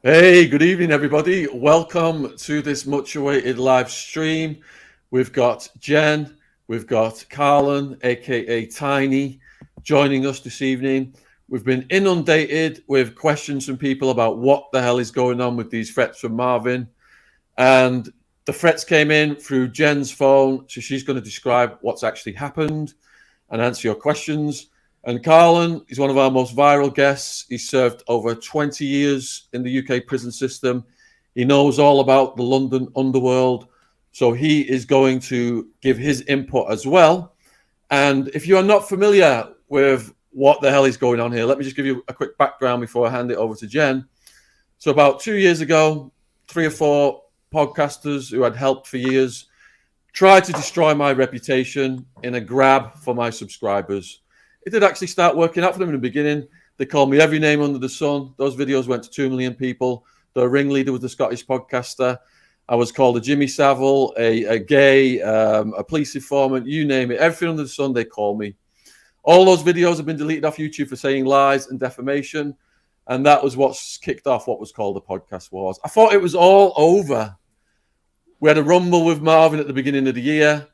Hey, good evening, everybody. Welcome to this much awaited live stream. We've got Jen, we've got Carlon, aka Tiny, joining us this evening. We've been inundated with questions from people about what the hell is going on with these threats from Marvin. And the threats came in through Jen's phone, so she's going to describe what's actually happened and answer your questions. And Carlon is one of our most viral guests. He served over 20 years in the UK prison system. He knows all about the London underworld. So he is going to give his input as well. And if you are not familiar with what the hell is going on here, let me just give you a quick background before I hand it over to Jen. So about 2 years ago, 3 or 4 podcasters who had helped for years tried to destroy my reputation in a grab for my subscribers. It did actually start working out for them in the beginning. They called me every name under the sun. Those videos went to 2 million people. The ringleader was the Scottish podcaster. I was called a Jimmy Savile, a gay, a police informant, you name it. Everything under the sun, they call me. All those videos have been deleted off YouTube for saying lies and defamation. And that was what's kicked off what was called the podcast wars. I thought it was all over. We had a rumble with Marvin at the beginning of the year.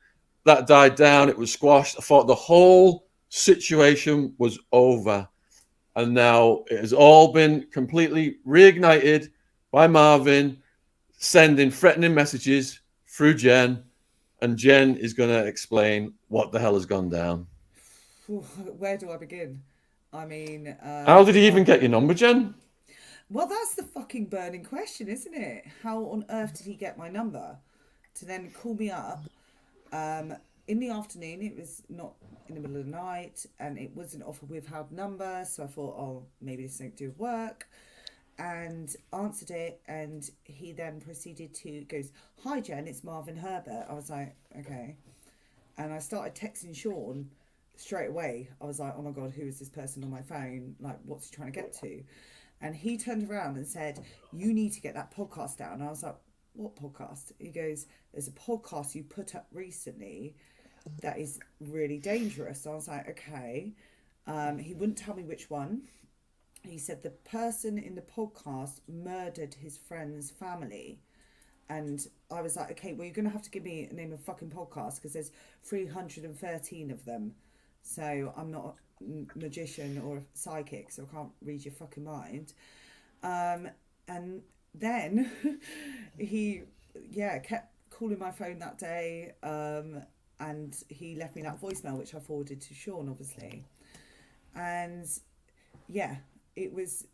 That died down. It was squashed. I thought the whole situation was over. And now it has all been completely reignited by Marvin sending threatening messages through Jen. And Jen is going to explain what the hell has gone down. Where do I begin? I mean... how did he even get your number, Jen? Well, that's the fucking burning question, isn't it? How on earth did he get my number to then call me up in the afternoon? It was not in the middle of the night, and it wasn't off a withheld number, so I thought, oh, maybe this won't do work, and answered it, and he then proceeded to, goes, "Hi Jen, it's Marvin Herbert." I was like, okay. And I started texting Shaun straight away. I was like, oh my God, who is this person on my phone? Like, what's he trying to get to? And he turned around and said, "You need to get that podcast down." And I was like, "What podcast?" He goes, "There's a podcast you put up recently that is really dangerous." So I was like, okay. He wouldn't tell me which one. He said the person in the podcast murdered his friend's family. And I was like, okay, well, you're going to have to give me a name of fucking podcast because there's 313 of them. So I'm not a magician or psychic, so I can't read your fucking mind. And then he, kept calling my phone that day, and he left me that voicemail, which I forwarded to Shaun, obviously. And yeah, it was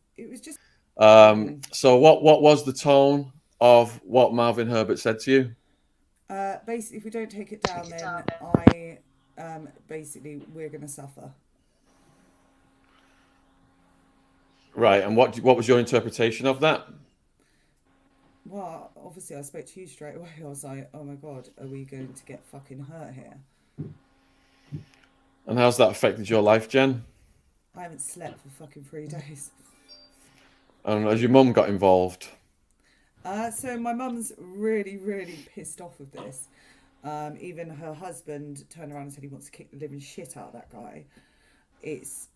just. So what was the tone of what Marvin Herbert said to you? Basically, if we don't take it down, then basically we're going to suffer. Right, and what was your interpretation of that? Well, obviously I spoke to you straight away. I was like, oh my God, are we going to get fucking hurt here? And how's that affected your life, Jen? I haven't slept for fucking 3 days. And has your mum got involved? So my mum's really, really pissed off with this. Even her husband turned around and said he wants to kick the living shit out of that guy. It's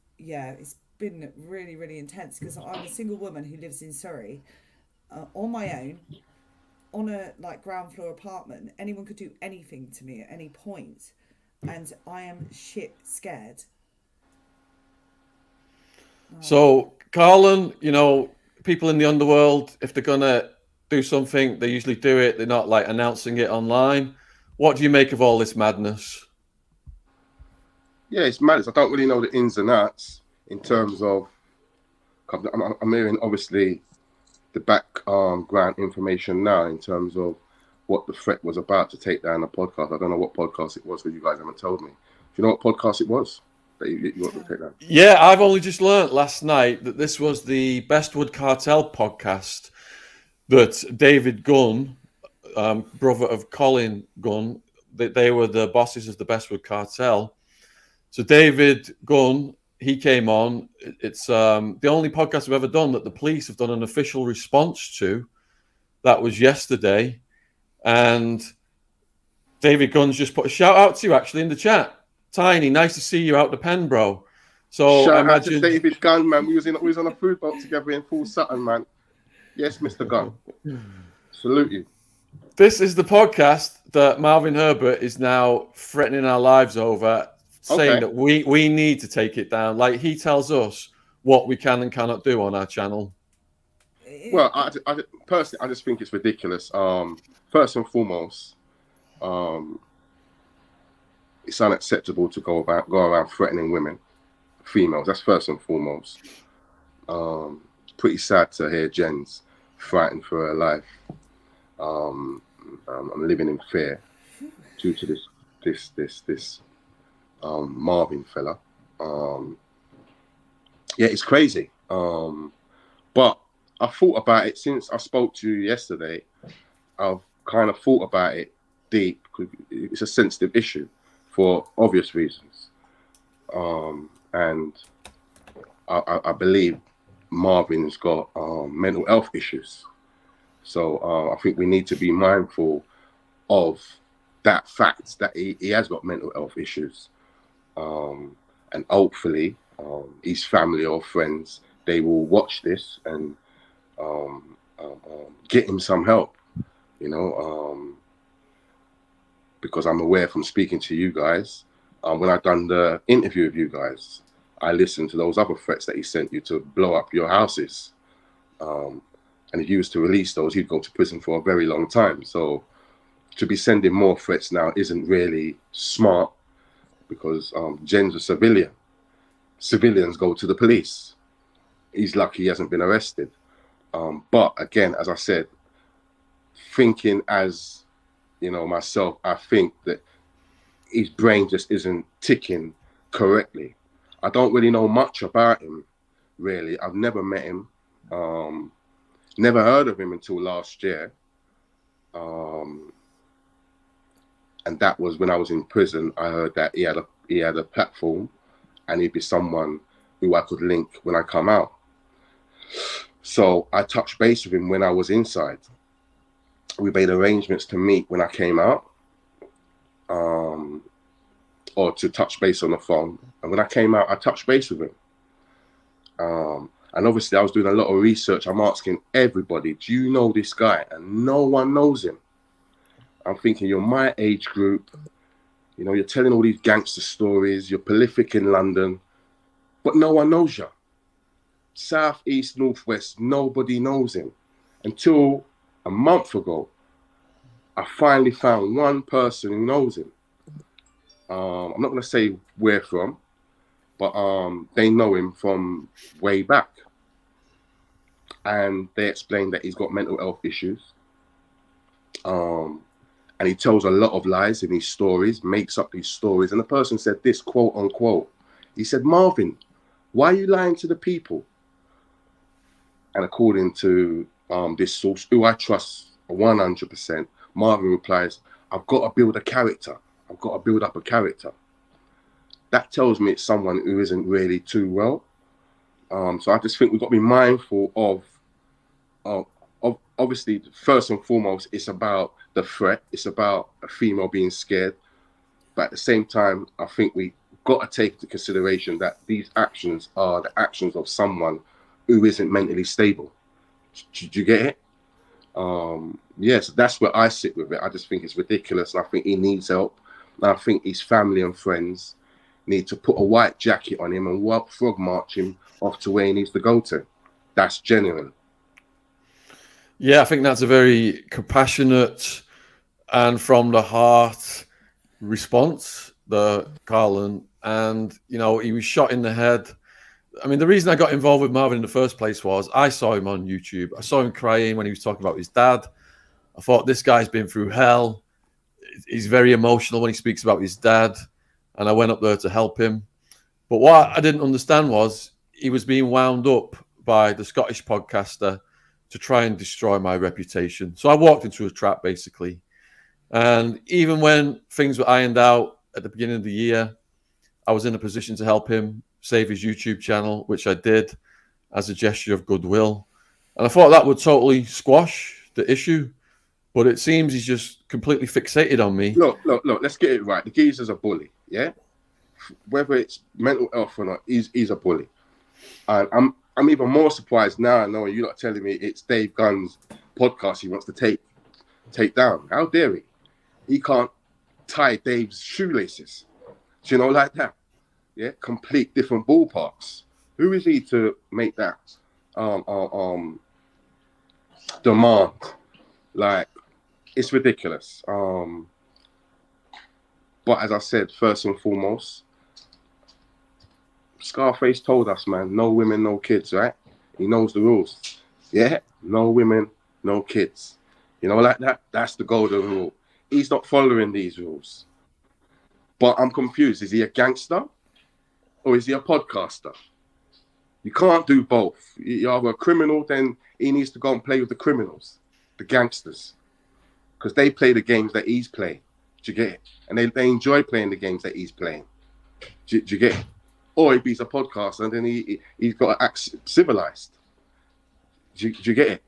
been really, really intense because I'm a single woman who lives in Surrey on my own, on a ground floor apartment. Anyone could do anything to me at any point, and I am shit scared. So, Carlon, people in the underworld, if they're gonna do something, they usually do it. They're not announcing it online. What do you make of all this madness? Yeah, it's madness. I don't really know the ins and outs in terms of. I'm hearing obviously the background information now in terms of what the threat was about to take down the podcast. I don't know what podcast it was because you guys haven't told me. Do you know what podcast it was that you want to take down? Yeah, I've only just learnt last night that this was the Bestwood Cartel podcast that David Gunn, brother of Colin Gunn, they were the bosses of the Bestwood Cartel. So David Gunn, he came on. It's the only podcast I've ever done that the police have done an official response to. That was yesterday. And David Gunn's just put a shout out to you actually in the chat. Tiny, nice to see you out the pen, bro. So Shout I imagine out to David Gunn, man. We was on a food boat together in Full Sutton, man. Yes, Mr. Gunn. Salute you. This is the podcast that Marvin Herbert is now threatening our lives over, saying Okay. that we need to take it down. Like, he tells us what we can and cannot do on our channel. Well, I personally, I just think it's ridiculous. First and foremost, it's unacceptable to go around threatening women, females. That's first and foremost. Pretty sad to hear Jen's frightened for her life. I'm living in fear due to this Marvin fella. Yeah, it's crazy. But I thought about it since I spoke to you yesterday. I've kind of thought about it deep. It's a sensitive issue for obvious reasons. And I believe Marvin's got mental health issues. So I think we need to be mindful of that fact that he has got mental health issues. And hopefully his family or friends, they will watch this and get him some help, you know, because I'm aware from speaking to you guys, when I've done the interview with you guys, I listened to those other threats that he sent you to blow up your houses. And if you was to release those, he'd go to prison for a very long time. So to be sending more threats now isn't really smart, because Jen's a civilian. Civilians go to the police. He's lucky he hasn't been arrested. But again, as I said, thinking as, you know, myself, I think that his brain just isn't ticking correctly. I don't really know much about him, really. I've never met him. Never heard of him until last year. And that was when I was in prison. I heard that he had a platform, and he'd be someone who I could link when I come out. So I touched base with him when I was inside. We made arrangements to meet when I came out, or to touch base on the phone. And when I came out, I touched base with him. And obviously I was doing a lot of research. I'm asking everybody, do you know this guy? And no one knows him. I'm thinking, you're my age group. You know, you're telling all these gangster stories. You're prolific in London, but no one knows you. South, East, Northwest, nobody knows him. Until a month ago, I finally found one person who knows him. I'm not going to say where from, but they know him from way back. And they explained that he's got mental health issues. And he tells a lot of lies in his stories, makes up these stories. And the person said this, quote unquote. He said, Marvin, why are you lying to the people? And according to this source, who I trust 100%, Marvin replies, I've got to build a character. I've got to build up a character. That tells me it's someone who isn't really too well. So I just think we've got to be mindful of obviously, first and foremost, it's about the threat. It's about a female being scared. But at the same time, I think we've got to take into consideration that these actions are the actions of someone who isn't mentally stable. Do you get it? Yes, that's where I sit with it. I just think it's ridiculous. And I think he needs help. And I think his family and friends need to put a white jacket on him and frog march him off to where he needs to go to. That's genuine. Yeah, I think that's a very compassionate and from the heart response, the Carlon. And, you know, he was shot in the head. I mean, the reason I got involved with Marvin in the first place was I saw him on YouTube. I saw him crying when he was talking about his dad. I thought, this guy's been through hell. He's very emotional when he speaks about his dad. And I went up there to help him. But what I didn't understand was he was being wound up by the Scottish podcaster to try and destroy my reputation. So I walked into a trap, basically. And even when things were ironed out at the beginning of the year, I was in a position to help him save his YouTube channel, which I did as a gesture of goodwill. And I thought that would totally squash the issue. But it seems he's just completely fixated on me. Look, let's get it right. The geezer's a bully, yeah? Whether it's mental health or not, he's a bully. And I'm even more surprised now knowing you're not telling me it's Dave Gunn's podcast he wants to take down. How dare he? He can't tie Dave's shoelaces. Do you know, like that? Yeah, complete different ballparks. Who is he to make that demand? Like, it's ridiculous. But as I said, first and foremost, Scarface told us, man, no women, no kids, right? He knows the rules. Yeah, no women, no kids. You know, like that? That's the golden rule. He's not following these rules. But I'm confused. Is he a gangster or is he a podcaster? You can't do both. You're either a criminal, then he needs to go and play with the criminals, the gangsters, because they play the games that he's playing. Do you get it? And they enjoy playing the games that he's playing. Do you get it? Or if he's a podcaster, and then he's got to act civilized. Do you get it?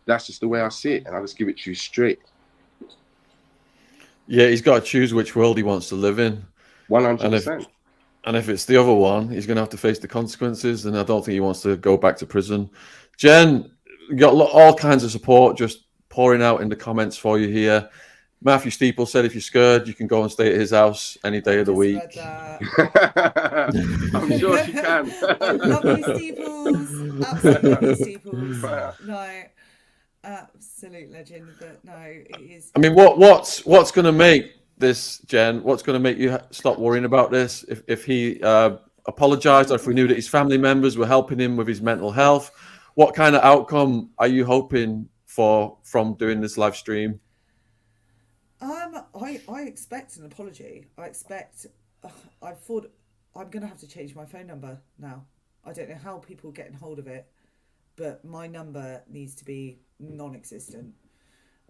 That's just the way I see it, and I just give it to you straight. Yeah, he's got to choose which world he wants to live in. 100%. And if it's the other one, he's going to have to face the consequences, and I don't think he wants to go back to prison. Jen, you got all kinds of support just pouring out in the comments for you here. Matthew Steeple said if you're scared, you can go and stay at his house any day of the week. I'm sure she can. I love you, Steeples. Absolutely love you, Steeples. No, absolute legend. But no, it is. I mean, what's going to make this, Jen? What's going to make you stop worrying about this? If he apologized, or if we knew that his family members were helping him with his mental health, what kind of outcome are you hoping for from doing this live stream? I expect an apology. I thought I'm going to have to change my phone number now. I don't know how people get in hold of it, but my number needs to be non-existent.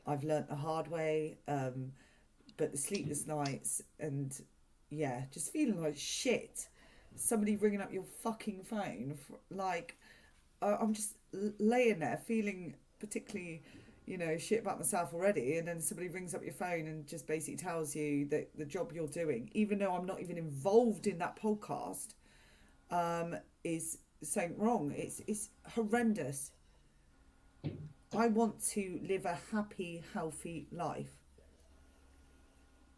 I've learnt the hard way, but the sleepless nights and, yeah, just feeling like shit. Somebody ringing up your fucking phone. I'm just laying there feeling particularly, shit about myself already, and then somebody rings up your phone and just basically tells you that the job you're doing, even though I'm not even involved in that podcast, is something wrong. It's horrendous. I want to live a happy, healthy life.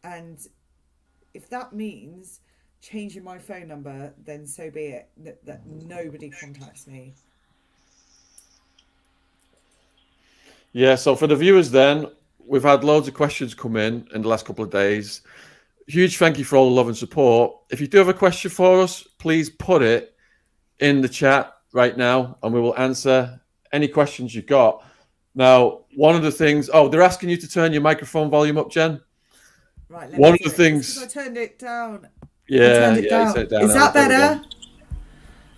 And if that means changing my phone number, then so be it. That nobody contacts me. Yeah, so for the viewers then, we've had loads of questions come in the last couple of days. Huge thank you for all the love and support. If you do have a question for us, please put it in the chat right now and we will answer any questions you've got. Now, one of the things... Oh, they're asking you to turn your microphone volume up, Jen. Right, one of the things... I turned it down. Yeah, I turned it down. Is that better?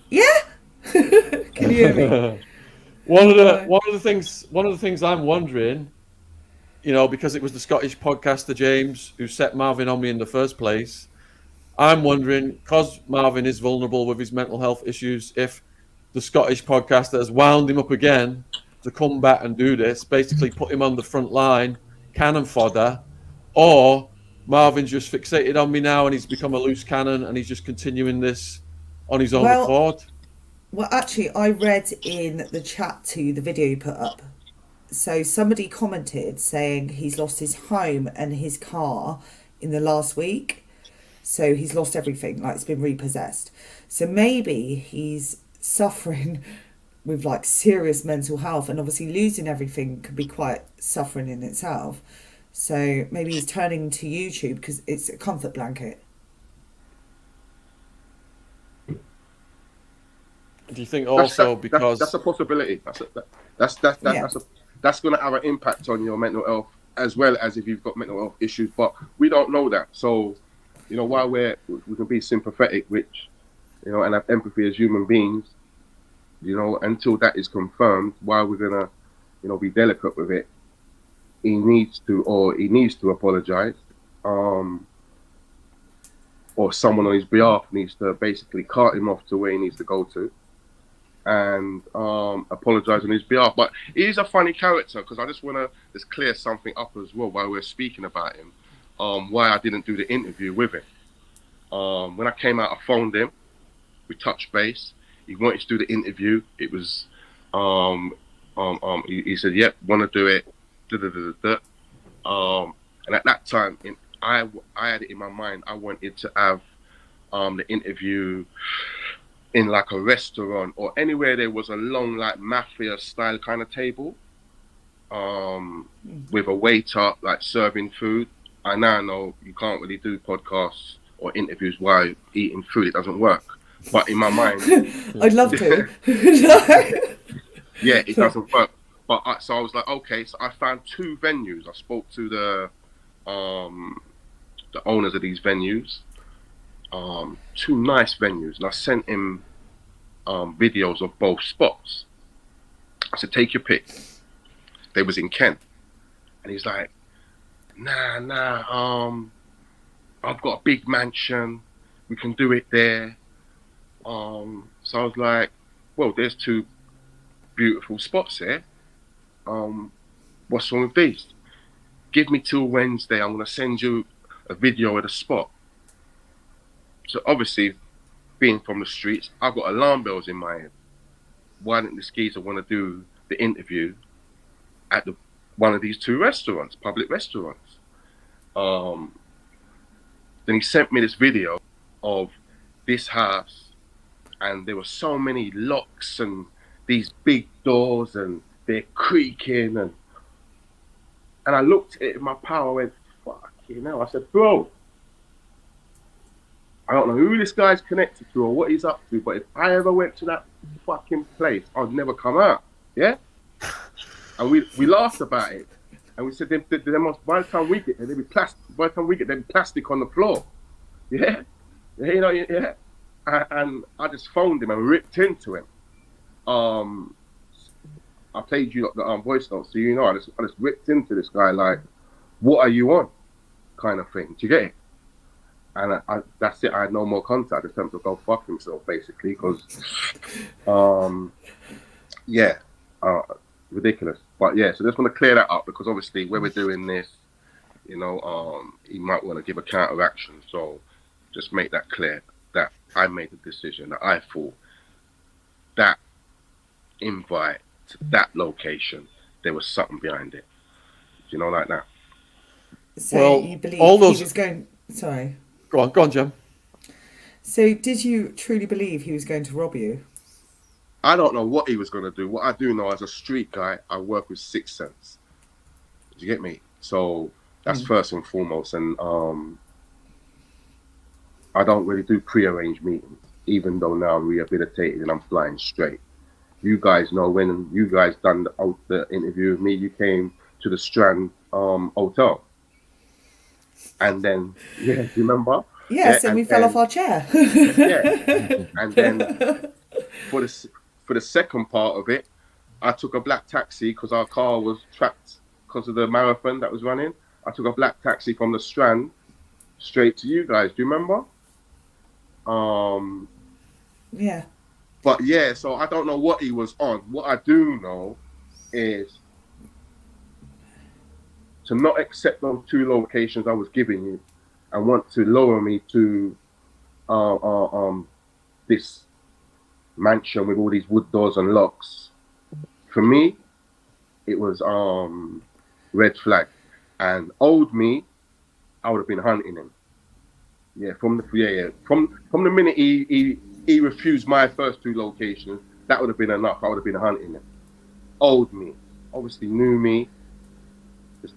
Yeah? Can you hear me? One of the things I'm wondering, because it was the Scottish podcaster James who set Marvin on me in the first place. I'm wondering, because Marvin is vulnerable with his mental health issues, if the Scottish podcaster has wound him up again to come back and do this, basically put him on the front line, cannon fodder, or Marvin's just fixated on me now and he's become a loose cannon and he's just continuing this on his own accord. Well, actually, I read in the chat to the video you put up. So somebody commented saying he's lost his home and his car in the last week. So he's lost everything, like it's been repossessed. So maybe he's suffering with serious mental health, and obviously losing everything could be quite suffering in itself. So maybe he's turning to YouTube because it's a comfort blanket. Do you think also because that's a possibility? That's going to have an impact on your mental health as well as if you've got mental health issues. But we don't know that. So, while we can be sympathetic, which and have empathy as human beings, until that is confirmed, while we're gonna be delicate with it, he needs to apologize, or someone on his behalf needs to basically cart him off to where he needs to go to. And apologize on his behalf. But he's a funny character, because I just want to just clear something up as well while we're speaking about him, why I didn't do the interview with him. When I came out, I phoned him, we touched base. he wanted to do the interview. It was, he said, "Yep, want to do it." Da, da, da, da, da. And at that time, I had it in my mind. I wanted to have the interview in like a restaurant or anywhere there was a long like mafia style kind of table, with a waiter like serving food. I now know you can't really do podcasts or interviews while eating food. It doesn't work. But in my mind, I'd love to. yeah, it doesn't work. But so I was like, okay. So I found 2 venues. I spoke to the owners of these venues, 2 nice venues, and I sent him videos of both spots. I said, take your pick. They was in Kent, and he's like, nah. I've got a big mansion. We can do it there. So I was like, well, there's 2 beautiful spots here. What's wrong with these? Give me till Wednesday. I'm gonna send you a video of the spot. So obviously, being from the streets, I've got alarm bells in my head. Why didn't this geezer want to do the interview at one of these 2 restaurants, public restaurants? Then he sent me this video of this house, and there were so many locks and these big doors, and they're creaking, and I looked at it in my power and went, fucking hell. I said, bro, I don't know who this guy's connected to or what he's up to, but if I ever went to that fucking place, I'd never come out. Yeah? And we laughed about it. And we said, they must, by the time we get there, there'll be plastic on the floor. Yeah? You know, yeah. And I just phoned him and ripped into him. I played you the voice notes, so you know, I just ripped into this guy like, what are you on? Kind of thing. Do you get it? And that's it. I had no more contact. I told him to go fuck himself, basically, because, ridiculous. But yeah, so just want to clear that up, because obviously when we're doing this, you know, he might want to give a counteraction. So just make that clear that I made the decision, that I thought that invite to that location, there was something behind it. You know, like that. So Well, you believe all those... he was going... Sorry. Go on, Jem. So did you truly believe he was going to rob you? I don't know what he was going to do. What I do know, as a street guy, I work with sixth sense. Do you get me? So that's first and foremost. And I don't really do pre-arranged meetings, even though now I'm rehabilitated and I'm flying straight. You guys know, when you guys done the interview with me, you came to the Strand hotel. And then, yeah, do you remember? Yes, and we fell off our chair. Yeah. And then for the second part of it, I took a black taxi because our car was trapped because of the marathon that was running. I took a black taxi from the Strand straight to you guys. Do you remember? Yeah. But yeah, so I don't know what he was on. What I do know is to not accept those 2 locations I was giving you and want to lower me to this mansion with all these wood doors and locks. For me, it was red flag. And old me, I would have been hunting him. Yeah, from the minute he refused my first 2 locations, that would have been enough. I would have been hunting him. Old me, obviously knew me, just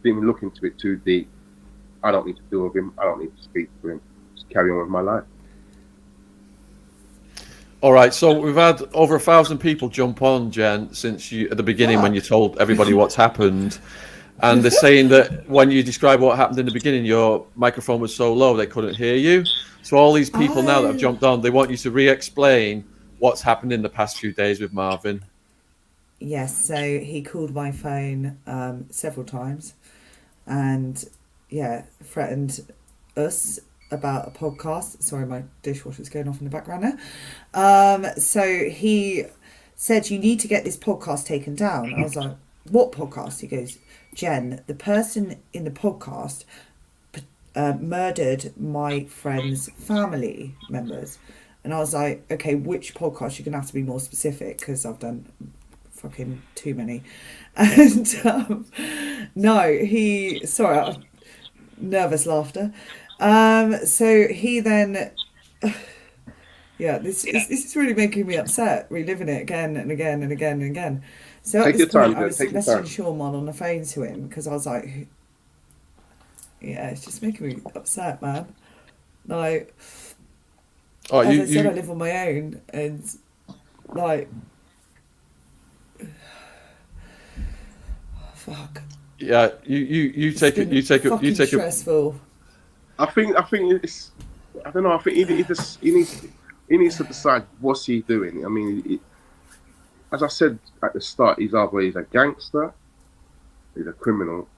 didn't look into it too deep. I don't need to deal with him. I don't need to speak to him. Just carry on with my life. All right, so we've had over 1,000 people jump on, Jen, since you at the beginning when you told everybody what's happened. And they're saying that when you describe what happened in the beginning, your microphone was so low they couldn't hear you. So all these people now that have jumped on, they want you to re-explain what's happened in the past few days with Marvin. Yes, so he called my phone several times and, threatened us about a podcast. Sorry, my dishwasher's going off in the background now. So he said, you need to get this podcast taken down. I was like, what podcast? He goes, Jen, the person in the podcast murdered my friend's family members. And I was like, okay, which podcast? You're going to have to be more specific because I've done fucking too many. And no, sorry, nervous laughter. So he then, yeah, this is really making me upset, reliving it again and again and again and again. So at this point, I was messaging Shaun on the phone to him because I was like, yeah, it's just making me upset, man. Like, as I said, I live on my own, and like, fuck. Yeah, you take it. Stressful. I think it's. I don't know. I think he needs to decide what's he doing. I mean, as I said at the start, he's a gangster, he's a criminal,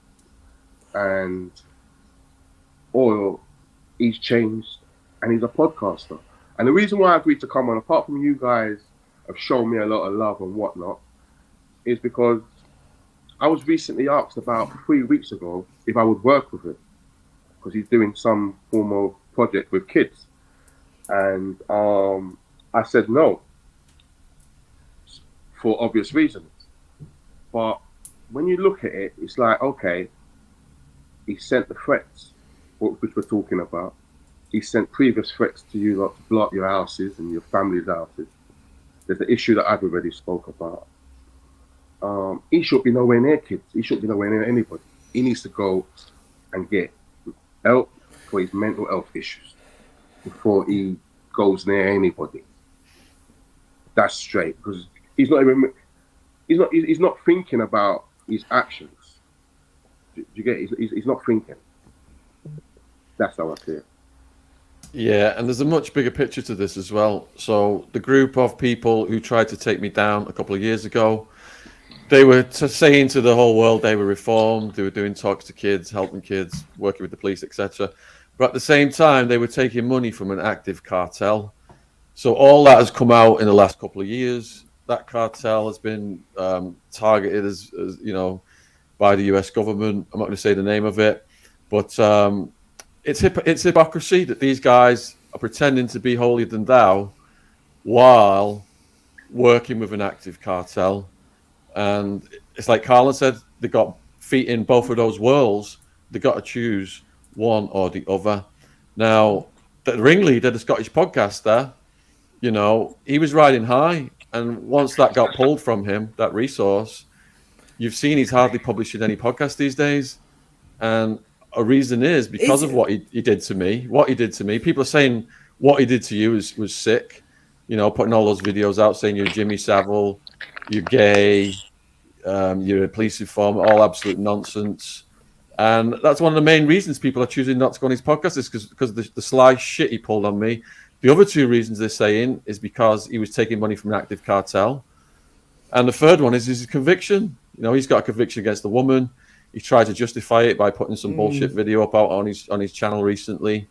or he's changed and he's a podcaster. And the reason why I agreed to come on, apart from you guys have shown me a lot of love and whatnot, is because I was recently asked about 3 weeks ago if I would work with him because he's doing some form of project with kids. And I said no for obvious reasons. But when you look at it, it's like, okay, he sent the threats, which we're talking about. He sent previous threats to you lot to blow up your houses and your family's houses. There's the issue that I've already spoke about. He should be nowhere near kids. He shouldn't be nowhere near anybody. He needs to go and get help for his mental health issues before he goes near anybody. That's straight, because he's not thinking about his actions. Do you get it? He's not thinking. That's how I see it. Yeah, and there's a much bigger picture to this as well. So the group of people who tried to take me down a couple of years ago, they were saying to the whole world they were reformed, they were doing talks to kids, helping kids, working with the police, etc. But at the same time, they were taking money from an active cartel. So all that has come out in the last couple of years. That cartel has been targeted as you know, by the US government. I'm not going to say the name of it, but it's hypocrisy that these guys are pretending to be holier than thou while working with an active cartel. And it's like Carlon said, they got feet in both of those worlds. They got to choose one or the other. Now, the ringleader, the Scottish podcaster, you know, he was riding high. And once that got pulled from him, that resource, you've seen he's hardly publishing any podcast these days. And a reason is because of what he did to me. What he did to me. People are saying what he did to you was sick. You know, putting all those videos out saying you're Jimmy Savile, you're gay, you're a police informer, all absolute nonsense. And that's one of the main reasons people are choosing not to go on his podcast is because of the sly shit he pulled on me. The other two reasons they're saying is because he was taking money from an active cartel. And the third one is his conviction. You know, he's got a conviction against the woman. He tried to justify it by putting some bullshit video up out on his channel recently.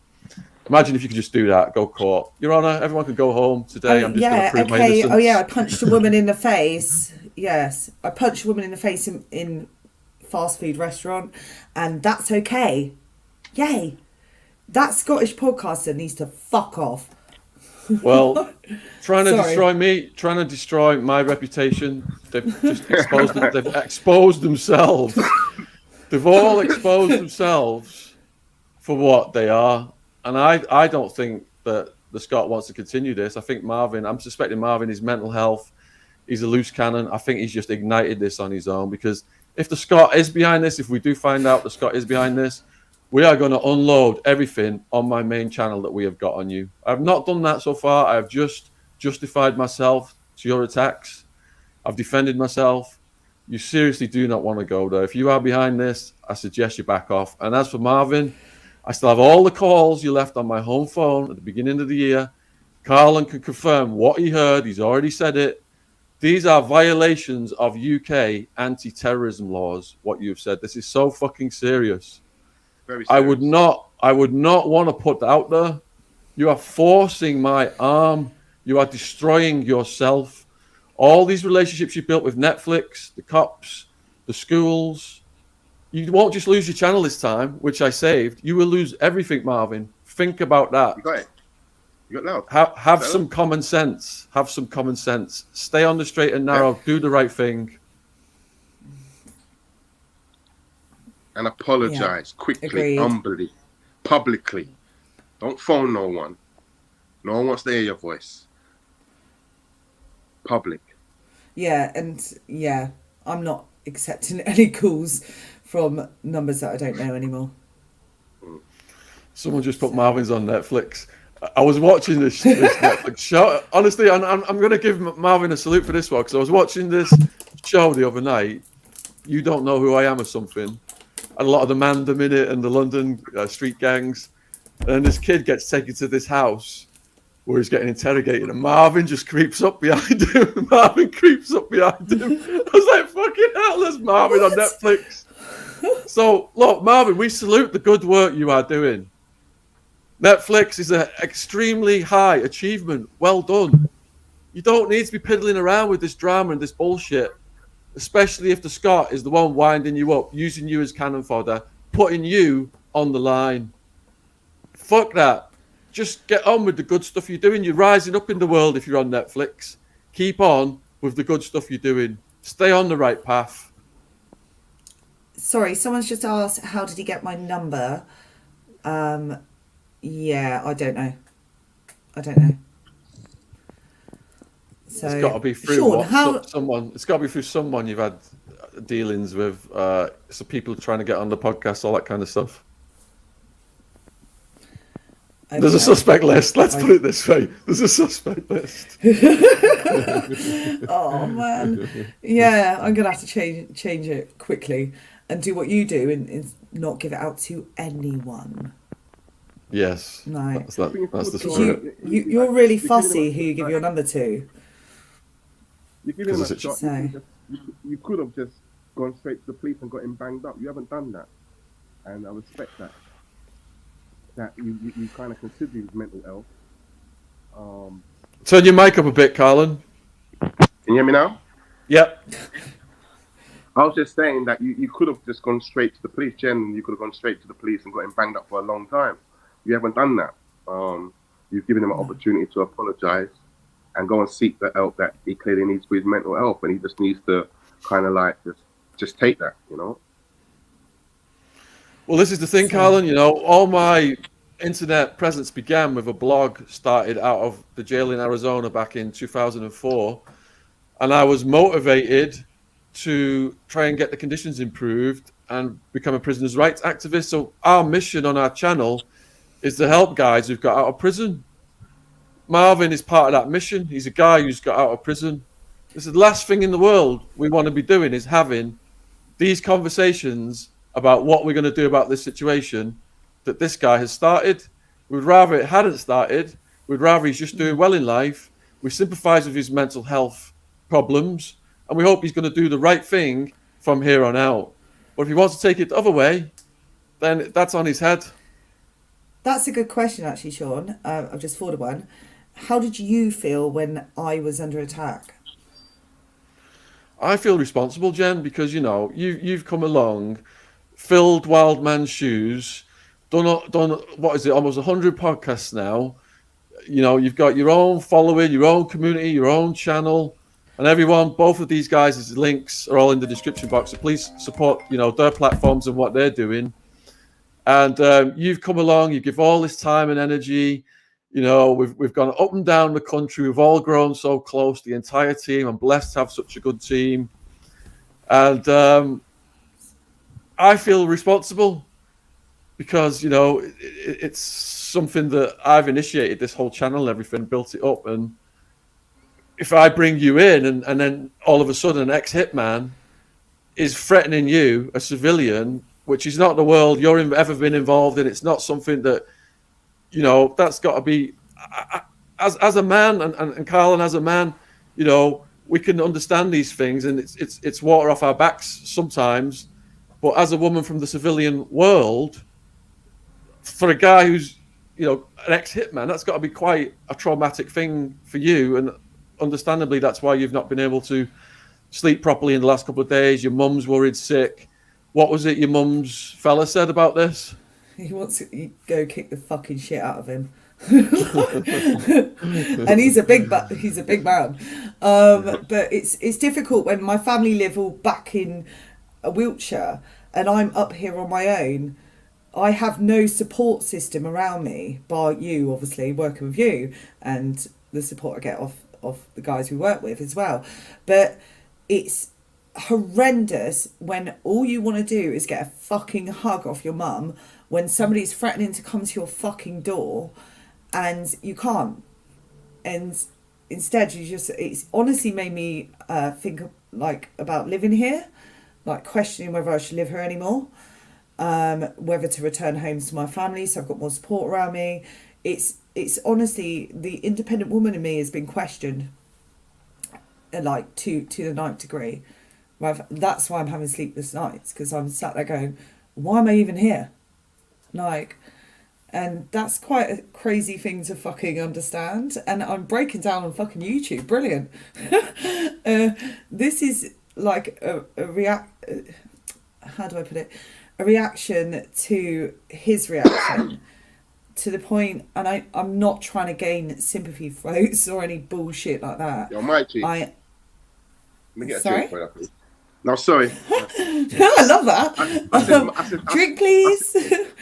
Imagine if you could just do that, go court. Your Honour, everyone could go home today. I'm just going to prove my innocence. Oh, yeah, I punched a woman in the face. Yes, I punched a woman in the face in fast food restaurant, and that's okay. Yay. That Scottish podcaster needs to fuck off. Well, trying to destroy my reputation. They've just exposed themselves. They've all exposed themselves for what they are. And I don't think that the Scot wants to continue this. I think I'm suspecting Marvin, his mental health, he's a loose cannon. I think he's just ignited this on his own, because if the Scot is behind this, if we do find out the Scot is behind this, we are going to unload everything on my main channel that we have got on you. I've not done that so far. I have just justified myself to your attacks. I've defended myself. You seriously do not want to go there. If you are behind this, I suggest you back off. And as for Marvin, I still have all the calls you left on my home phone at the beginning of the year. Carlon can confirm what he heard. He's already said it. These are violations of UK anti-terrorism laws, what you've said. This is so fucking serious. Very serious. I would not want to put that out there. You are forcing my arm. You are destroying yourself. All these relationships you built with Netflix, the cops, the schools. You won't just lose your channel this time, which I saved. You will lose everything, Marvin. Think about that. You got it. You got loud. Have some common sense. Have some common sense. Stay on the straight and narrow. Yeah. Do the right thing. And apologize quickly, Agreed. humbly, publicly. Don't phone no one. No one wants to hear your voice. Public. Yeah, and yeah, I'm not accepting any calls from numbers that I don't know anymore. Someone just put Marvin's on Netflix. I was watching this Netflix show. Honestly, I'm going to give Marvin a salute for this one, because I was watching this show the other night. You Don't Know Who I Am or something. And a lot of the Mandem in it and the London street gangs. And this kid gets taken to this house where he's getting interrogated, and Marvin just creeps up behind him. Marvin creeps up behind him. I was like, fucking hell, there's Marvin on Netflix. So, look, Marvin, we salute the good work you are doing. Netflix is an extremely high achievement. Well done. You don't need to be piddling around with this drama and this bullshit, especially if the Scot is the one winding you up, using you as cannon fodder, putting you on the line. Fuck that. Just get on with the good stuff you're doing. You're rising up in the world if you're on Netflix. Keep on with the good stuff you're doing. Stay on the right path. Sorry, someone's just asked, how did he get my number? Yeah, I don't know. So, It's got to be through Shaun, someone. It's got to be through someone you've had dealings with. So people trying to get on the podcast, all that kind of stuff. Okay. There's a suspect list. Let's put it this way. There's a suspect list. Oh man, yeah, I'm gonna have to change it quickly and do what you do and not give it out to anyone. Yes. No. That's the Because spirit. you're really fussy who you give your number to. You give him a Because shot. So- You could have just gone straight to the police and got him banged up. You haven't done that, and I respect that. That you kind of consider his mental health. Turn your mic up a bit, Carlon. Can you hear me now? Yep. I was just saying that you could have just gone straight to the police, Jen. You could have gone straight to the police and got him banged up for a long time. You haven't done that. You've given him an opportunity to apologise and go and seek the help that he clearly needs for his mental health, and he just needs to kind of like just take that, you know. Well, this is the thing, Carlon. You know, all my internet presence began with a blog started out of the jail in Arizona back in 2004, and I was motivated to try and get the conditions improved and become a prisoners' rights activist. So our mission on our channel is to help guys who've got out of prison. Marvin is part of that mission. He's a guy who's got out of prison. This is the last thing in the world we want to be doing, is having these conversations about what we're going to do about this situation that this guy has started. We'd rather it hadn't started. We'd rather he's just doing well in life. We sympathise with his mental health problems, and we hope he's going to do the right thing from here on out. But if he wants to take it the other way, then that's on his head. That's a good question, actually, Shaun. I've just thought of one. How did you feel when I was under attack? I feel responsible, Jen, because you've come along, filled Wild Man's shoes, done what is it, almost 100 podcasts now. You know, you've got your own following, your own community, your own channel, and everyone. Both of these guys' links are all in the description box. So please support, their platforms and what they're doing. And you've come along, you give all this time and energy. We've gone up and down the country. We've all grown so close, the entire team. I'm blessed to have such a good team. And I feel responsible because, it's something that I've initiated, this whole channel and everything, built it up. And if I bring you in and then all of a sudden an ex-hitman is threatening you, a civilian, which is not the world you've ever been involved in, it's not something that, that's got to be, as a man, and Carlon as a man, we can understand these things, and it's water off our backs sometimes. But as a woman from the civilian world, for a guy who's, an ex-hitman, that's got to be quite a traumatic thing for you. And understandably, that's why you've not been able to sleep properly in the last couple of days. Your mum's worried sick. What was it your mum's fella said about this? He wants to go kick the fucking shit out of him. And he's a big man. But it's difficult when my family live all back in Wiltshire and I'm up here on my own. I have no support system around me, bar you, obviously, working with you, and the support I get off the guys we work with as well. But it's horrendous when all you want to do is get a fucking hug off your mum when somebody's threatening to come to your fucking door and you can't. And instead, it's honestly made me think like about living here, like questioning whether I should live here anymore. Whether to return home to my family so I've got more support around me. It's honestly, the independent woman in me has been questioned like to the 9th degree. That's why I'm having sleepless nights, because I'm sat there going, why am I even here? Like, and that's quite a crazy thing to fucking understand. And I'm breaking down on fucking YouTube. Brilliant. This is like how do I put it? A reaction to his reaction, to the point, and I'm not trying to gain sympathy votes or any bullshit like that. Yo, Mikey. Let me get sorry? a drink for you, please. No, sorry. I love that. I said, drink, please.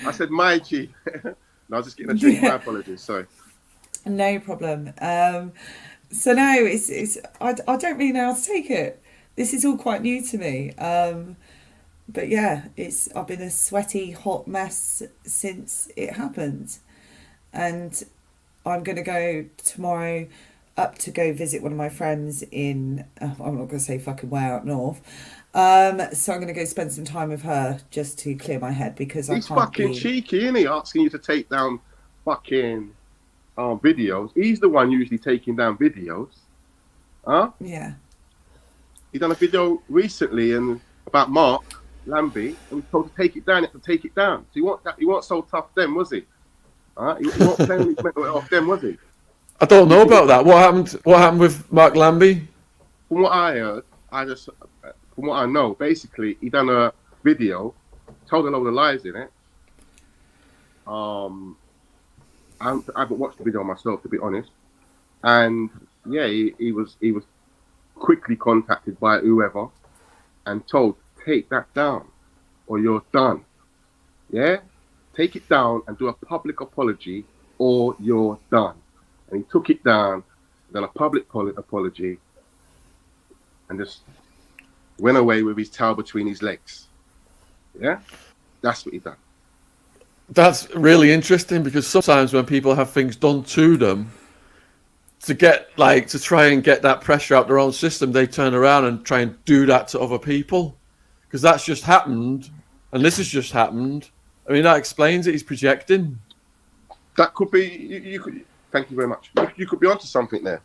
I said, Mikey. No, I was just getting a drink. My apologies. Sorry. No problem. So no, it's I don't really know how to take it. This is all quite new to me. But yeah, I've been a sweaty, hot mess since it happened. And I'm going to go tomorrow up to go visit one of my friends in, I'm not going to say fucking where, up north. So I'm going to go spend some time with her just to clear my head, because He's fucking cheeky, isn't he? Asking you to take down fucking videos. He's the one usually taking down videos. Huh? Yeah. He done a video recently about Mark Lambie, and was told to take it down. He had to take it down. So he wasn't so tough then, was he? He wasn't playing his mental off then, was he? I don't know about that. What happened with Mark Lambie? From what I heard, from what I know, basically he done a video, told a load of lies in it. I haven't watched the video myself, to be honest. And yeah, he was quickly contacted by whoever and told, take that down or you're done. Yeah? Take it down and do a public apology or you're done. And he took it down, done a public apology, and just went away with his tail between his legs. Yeah? That's what he done. That's really interesting, because sometimes when people have things done to them, to try and get that pressure out their own system, they turn around and try and do that to other people. Because that's just happened, and this has just happened. I mean, that explains it. He's projecting. That could be. You could. Thank you very much. You could be onto something there.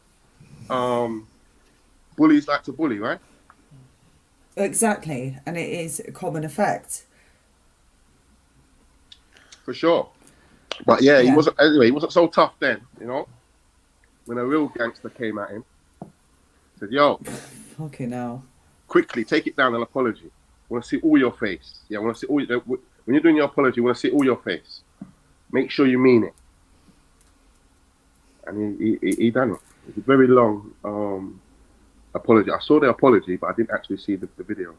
Bullies like to bully, right? Exactly, and it is a common effect. For sure. But yeah, he wasn't. Anyway, he wasn't so tough then. You know, when a real gangster came at him, said, "Yo, fucking hell, quickly take it down, an apology. I want to see all your face. Yeah, I want to see all your, when you're doing your apology, I want to see all your face. Make sure you mean it." And he done it. It's a very long apology. I saw the apology, but I didn't actually see the video.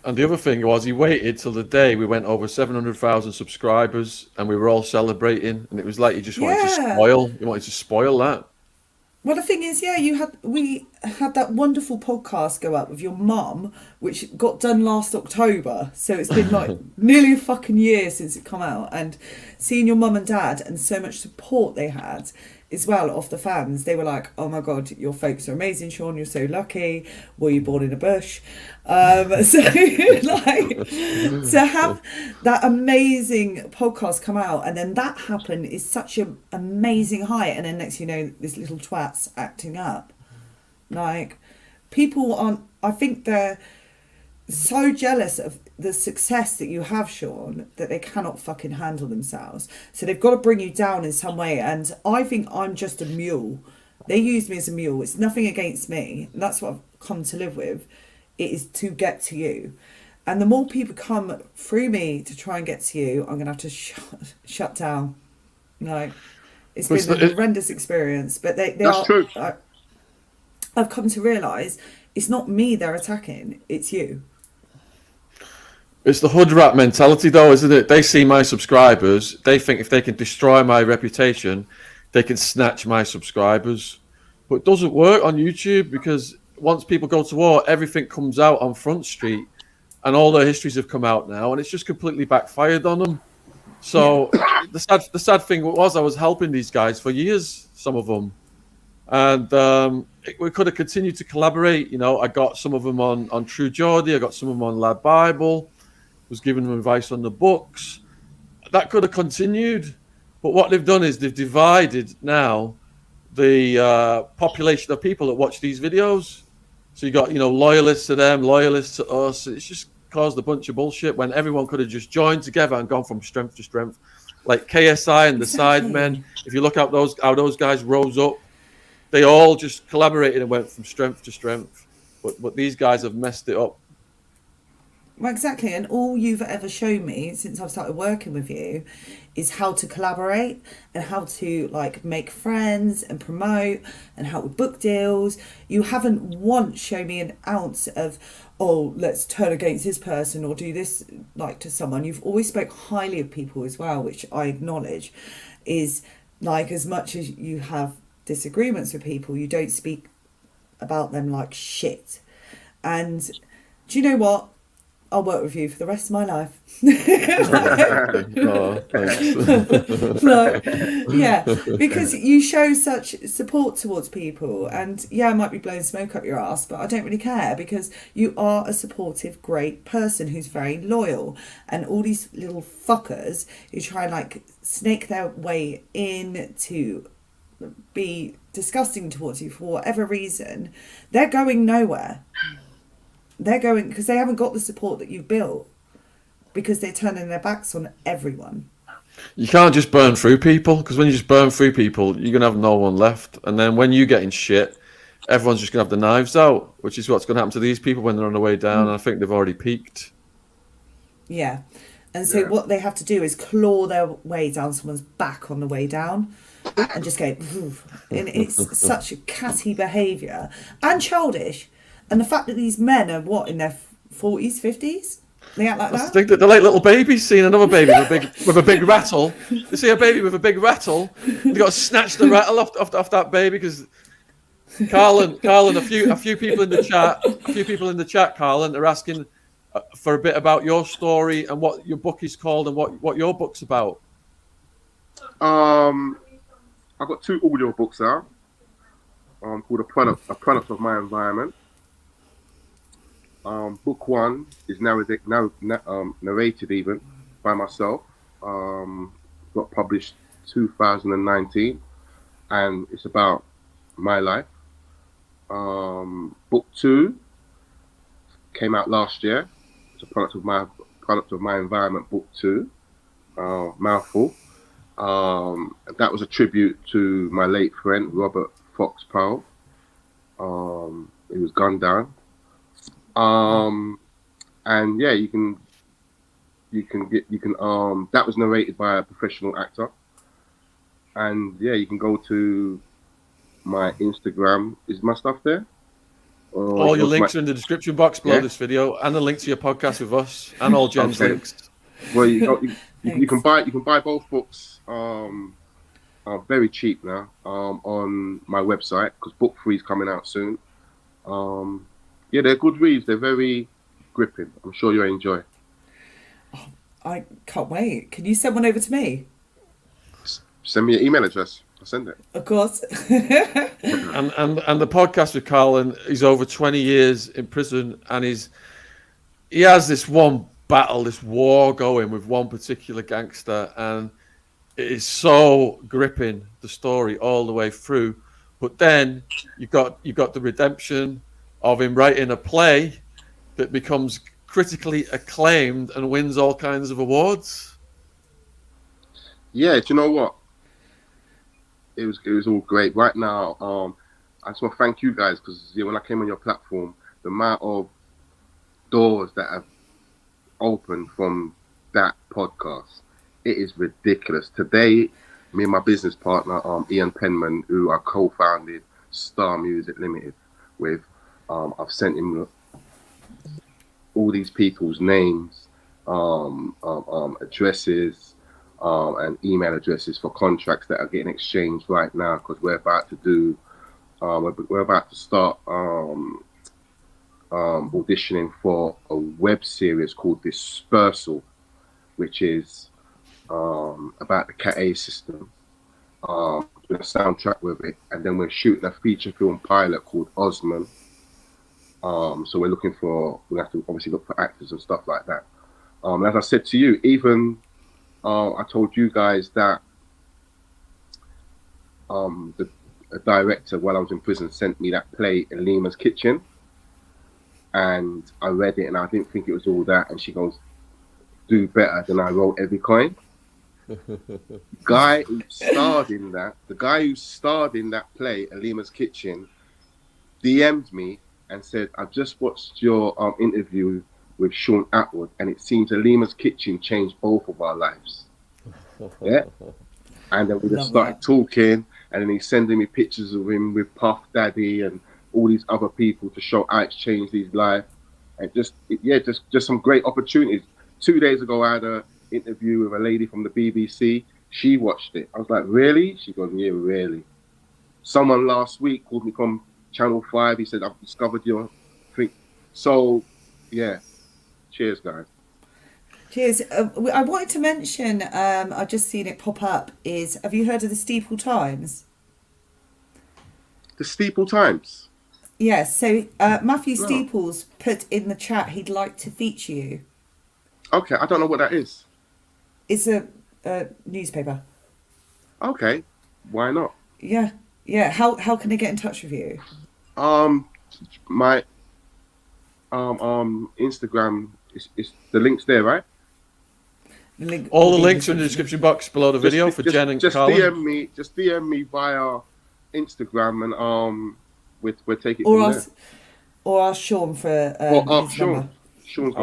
And the other thing was, he waited till the day we went over 700,000 subscribers, and we were all celebrating, and it was like he just wanted to spoil that. Well, the thing is, we had that wonderful podcast go up with your mum, which got done last October. So it's been like nearly a fucking year since it come out. And seeing your mum and dad and so much support they had as well off the fans, they were like, "Oh my God, your folks are amazing, Shaun. You're so lucky. Were you born in a bush?" So like to have that amazing podcast come out and then that happen is such an amazing high, and then next you know, this little twat's acting up. Like, people aren't, I think they're so jealous of the success that you have, Shaun, that they cannot fucking handle themselves. So they've got to bring you down in some way. And I think I'm just a mule. They use me as a mule. It's nothing against me. And that's what I've come to live with. It is to get to you. And the more people come through me to try and get to you, I'm going to have to shut down. Like, it's been a horrendous experience. But That's true. I've come to realise it's not me they're attacking, it's you. It's the hood rat mentality, though, isn't it? They see my subscribers. They think if they can destroy my reputation, they can snatch my subscribers. But it doesn't work on YouTube because once people go to war, everything comes out on Front Street and all their histories have come out now and it's just completely backfired on them. So the sad thing was I was helping these guys for years, some of them. And we could have continued to collaborate. You know, I got some of them on True Geordie. I got some of them on Lad Bible. Was giving them advice on the books. That could have continued. But what they've done is they've divided now the population of people that watch these videos. So you got, you know, loyalists to them, loyalists to us. It's just caused a bunch of bullshit when everyone could have just joined together and gone from strength to strength. Like KSI and the Sidemen. If you look at how those guys rose up, they all just collaborated and went from strength to strength. But these guys have messed it up. Well, exactly. And all you've ever shown me since I've started working with you is how to collaborate and how to like make friends and promote and help with book deals. You haven't once shown me an ounce of, oh, let's turn against this person or do this like to someone. You've always spoke highly of people as well, which I acknowledge is like as much as you have disagreements with people, you don't speak about them like shit. And do you know what? I'll work with you for the rest of my life. Oh, thanks. No, yeah, because you show such support towards people, and yeah, I might be blowing smoke up your ass, but I don't really care because you are a supportive, great person who's very loyal. And all these little fuckers who try and like snake their way in to be disgusting towards you for whatever reason, they're going nowhere. They're going because they haven't got the support that you've built because they're turning their backs on everyone. You can't just burn through people because when you just burn through people, you're going to have no one left. And then when you get in shit, everyone's just going to have the knives out, which is what's going to happen to these people when they're on the way down. And I think they've already peaked. Yeah. And so what they have to do is claw their way down someone's back on the way down and just go, "Oof." And it's such a catty behaviour and childish. And the fact that these men are what, in their 40s, 50s? They act like that? I think that they're like little babies seeing another baby with a big rattle. They see a baby with a big rattle. They've got to snatch the rattle off that baby because Carlon, a few people in the chat, Carlon, are asking for a bit about your story and what your book is called and what your book's about. I've got 2 audio books out. Called a product of my environment. Book 1 is now narrated even by myself. Got published 2019, and it's about my life. Book 2 came out last year. It's a product of my environment. Book 2, mouthful. That was a tribute to my late friend Robert Fox Powell. He was gunned down. And yeah, you can that was narrated by a professional actor. And yeah, you can go to my Instagram. Is my stuff there? All your links are in the description box below this video, and the link to your podcast with us, and all Jen's links. Well, you can buy both books very cheap now on my website because book 3 is coming out soon. Yeah, they're good reads. They're very gripping. I'm sure you'll enjoy. Oh, I can't wait. Can you send one over to me? Send me your email address. I'll send it. Of course. and the podcast with Carlon, he's over 20 years in prison, and he has this one battle, this war going with one particular gangster, and it is so gripping, the story all the way through. But then you got the redemption of him writing a play that becomes critically acclaimed and wins all kinds of awards. Yeah, do you know what? It was all great. Right now, I just want to thank you guys because when I came on your platform, the amount of doors that have opened from that podcast. It is ridiculous. Today, me and my business partner, Ian Penman, who I co-founded Star Music Limited with, I've sent him all these people's names, addresses, and email addresses for contracts that are getting exchanged right now, because we're about to do, we're about to start auditioning for a web series called Dispersal, which is about the Cat A system, doing a soundtrack with it, and then we're shooting a feature film pilot called Osman. So we're looking for, we have to obviously look for actors and stuff like that. As I said to you, even I told you guys that the director, while I was in prison, sent me that play, Elima's Kitchen, and I read it and I didn't think it was all that, and she goes, do better than I wrote every coin. Guy who starred in that, the guy who starred in that play, Elima's Kitchen, DM'd me and said, I've just watched your interview with Shaun Attwood, and it seems Elima's Kitchen changed both of our lives. Yeah. And then we just started talking, and then he's sending me pictures of him with Puff Daddy and all these other people to show how it's changed his life. And just some great opportunities. 2 days ago, I had an interview with a lady from the BBC. She watched it. I was like, really? She goes, yeah, really. Someone last week called me from Channel 5. He said, I've discovered your thing. So, yeah. Cheers, guys. Cheers. I wanted to mention, I've just seen it pop up, have you heard of the Steeple Times? The Steeple Times? Yes. So Matthew Steeples put in the chat he'd like to feature you. Okay, I don't know what that is. It's a newspaper. Okay, why not? Yeah. How can they get in touch with you? My Instagram is the link's there, right? All the links are in the description box below the video for Jen and Carlon. Just DM me via Instagram, and we'll take it or from there. Or ask Shaun for his Shaun. number. Shaun's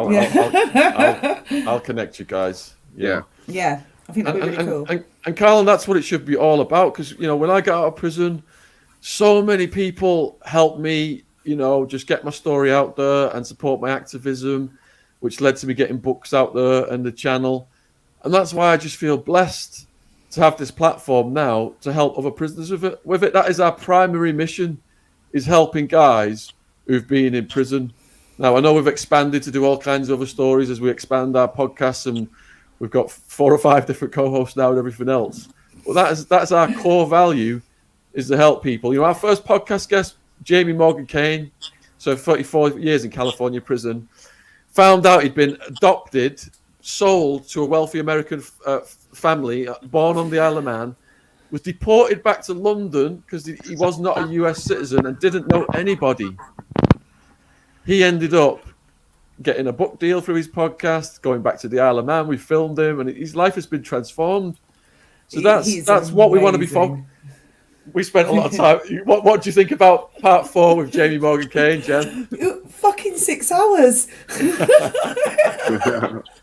I'll connect you guys. Yeah. Yeah, I think that'd be really cool. And Carlon, that's what it should be all about, because when I got out of prison, so many people helped me, just get my story out there and support my activism, which led to me getting books out there and the channel. And that's why I just feel blessed to have this platform now to help other prisoners with it. That is our primary mission, is helping guys who've been in prison. Now, I know we've expanded to do all kinds of other stories as we expand our podcasts, and we've got 4 or 5 different co-hosts now and everything else. But that's our core value, is to help people. Our first podcast guest, Jamie Morgan Kane, so 34 years in California prison, found out he'd been adopted, sold to a wealthy American family, born on the Isle of Man, was deported back to London because he was not a US citizen and didn't know anybody. He ended up getting a book deal through his podcast, going back to the Isle of Man. We filmed him, and his life has been transformed. So that's what we want to be focused. We spent a lot of time. What do you think about part 4 with Jamie Morgan Kane, Jen? Fucking 6 hours.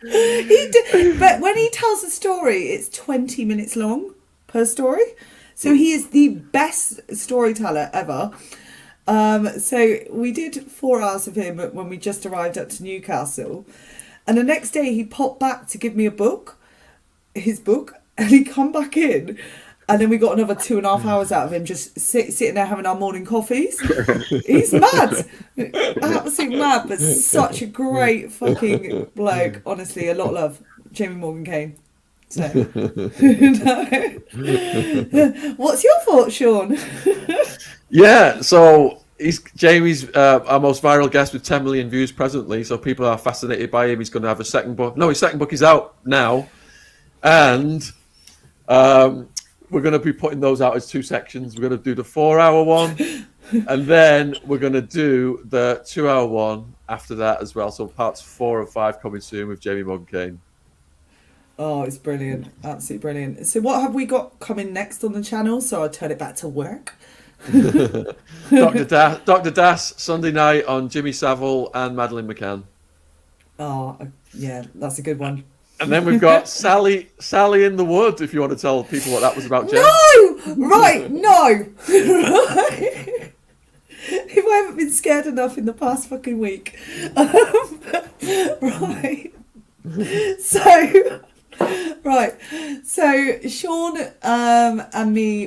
But when he tells a story, it's 20 minutes long per story. So he is the best storyteller ever. So we did 4 hours of him when we just arrived up to Newcastle. And the next day he popped back to give me his book, and he come back in. And then we got another 2.5 hours out of him, just sitting there having our morning coffees. He's mad. Absolutely mad, but such a great fucking bloke. Honestly, a lot of love. Jamie Morgan Kane. So. What's your thought, Shaun? Yeah, so Jamie's our most viral guest with 10 million views presently, so people are fascinated by him. He's going to have a second book. No, his second book is out now. And we're going to be putting those out as 2 sections. We're going to do the 4-hour one, and then we're going to do the 2-hour one after that as well. So parts 4 and 5 coming soon with Jamie Morgan Kane. Oh, it's brilliant. Absolutely brilliant. So what have we got coming next on the channel? So I'll turn it back to work. Dr. Das, Sunday night on Jimmy Savile and Madeleine McCann. Oh, yeah, that's a good one. And then we've got Sally in the Wood, if you want to tell people what that was about, Jen. No! Right, no! Right. If I haven't been scared enough in the past fucking week. Right. So Shaun and me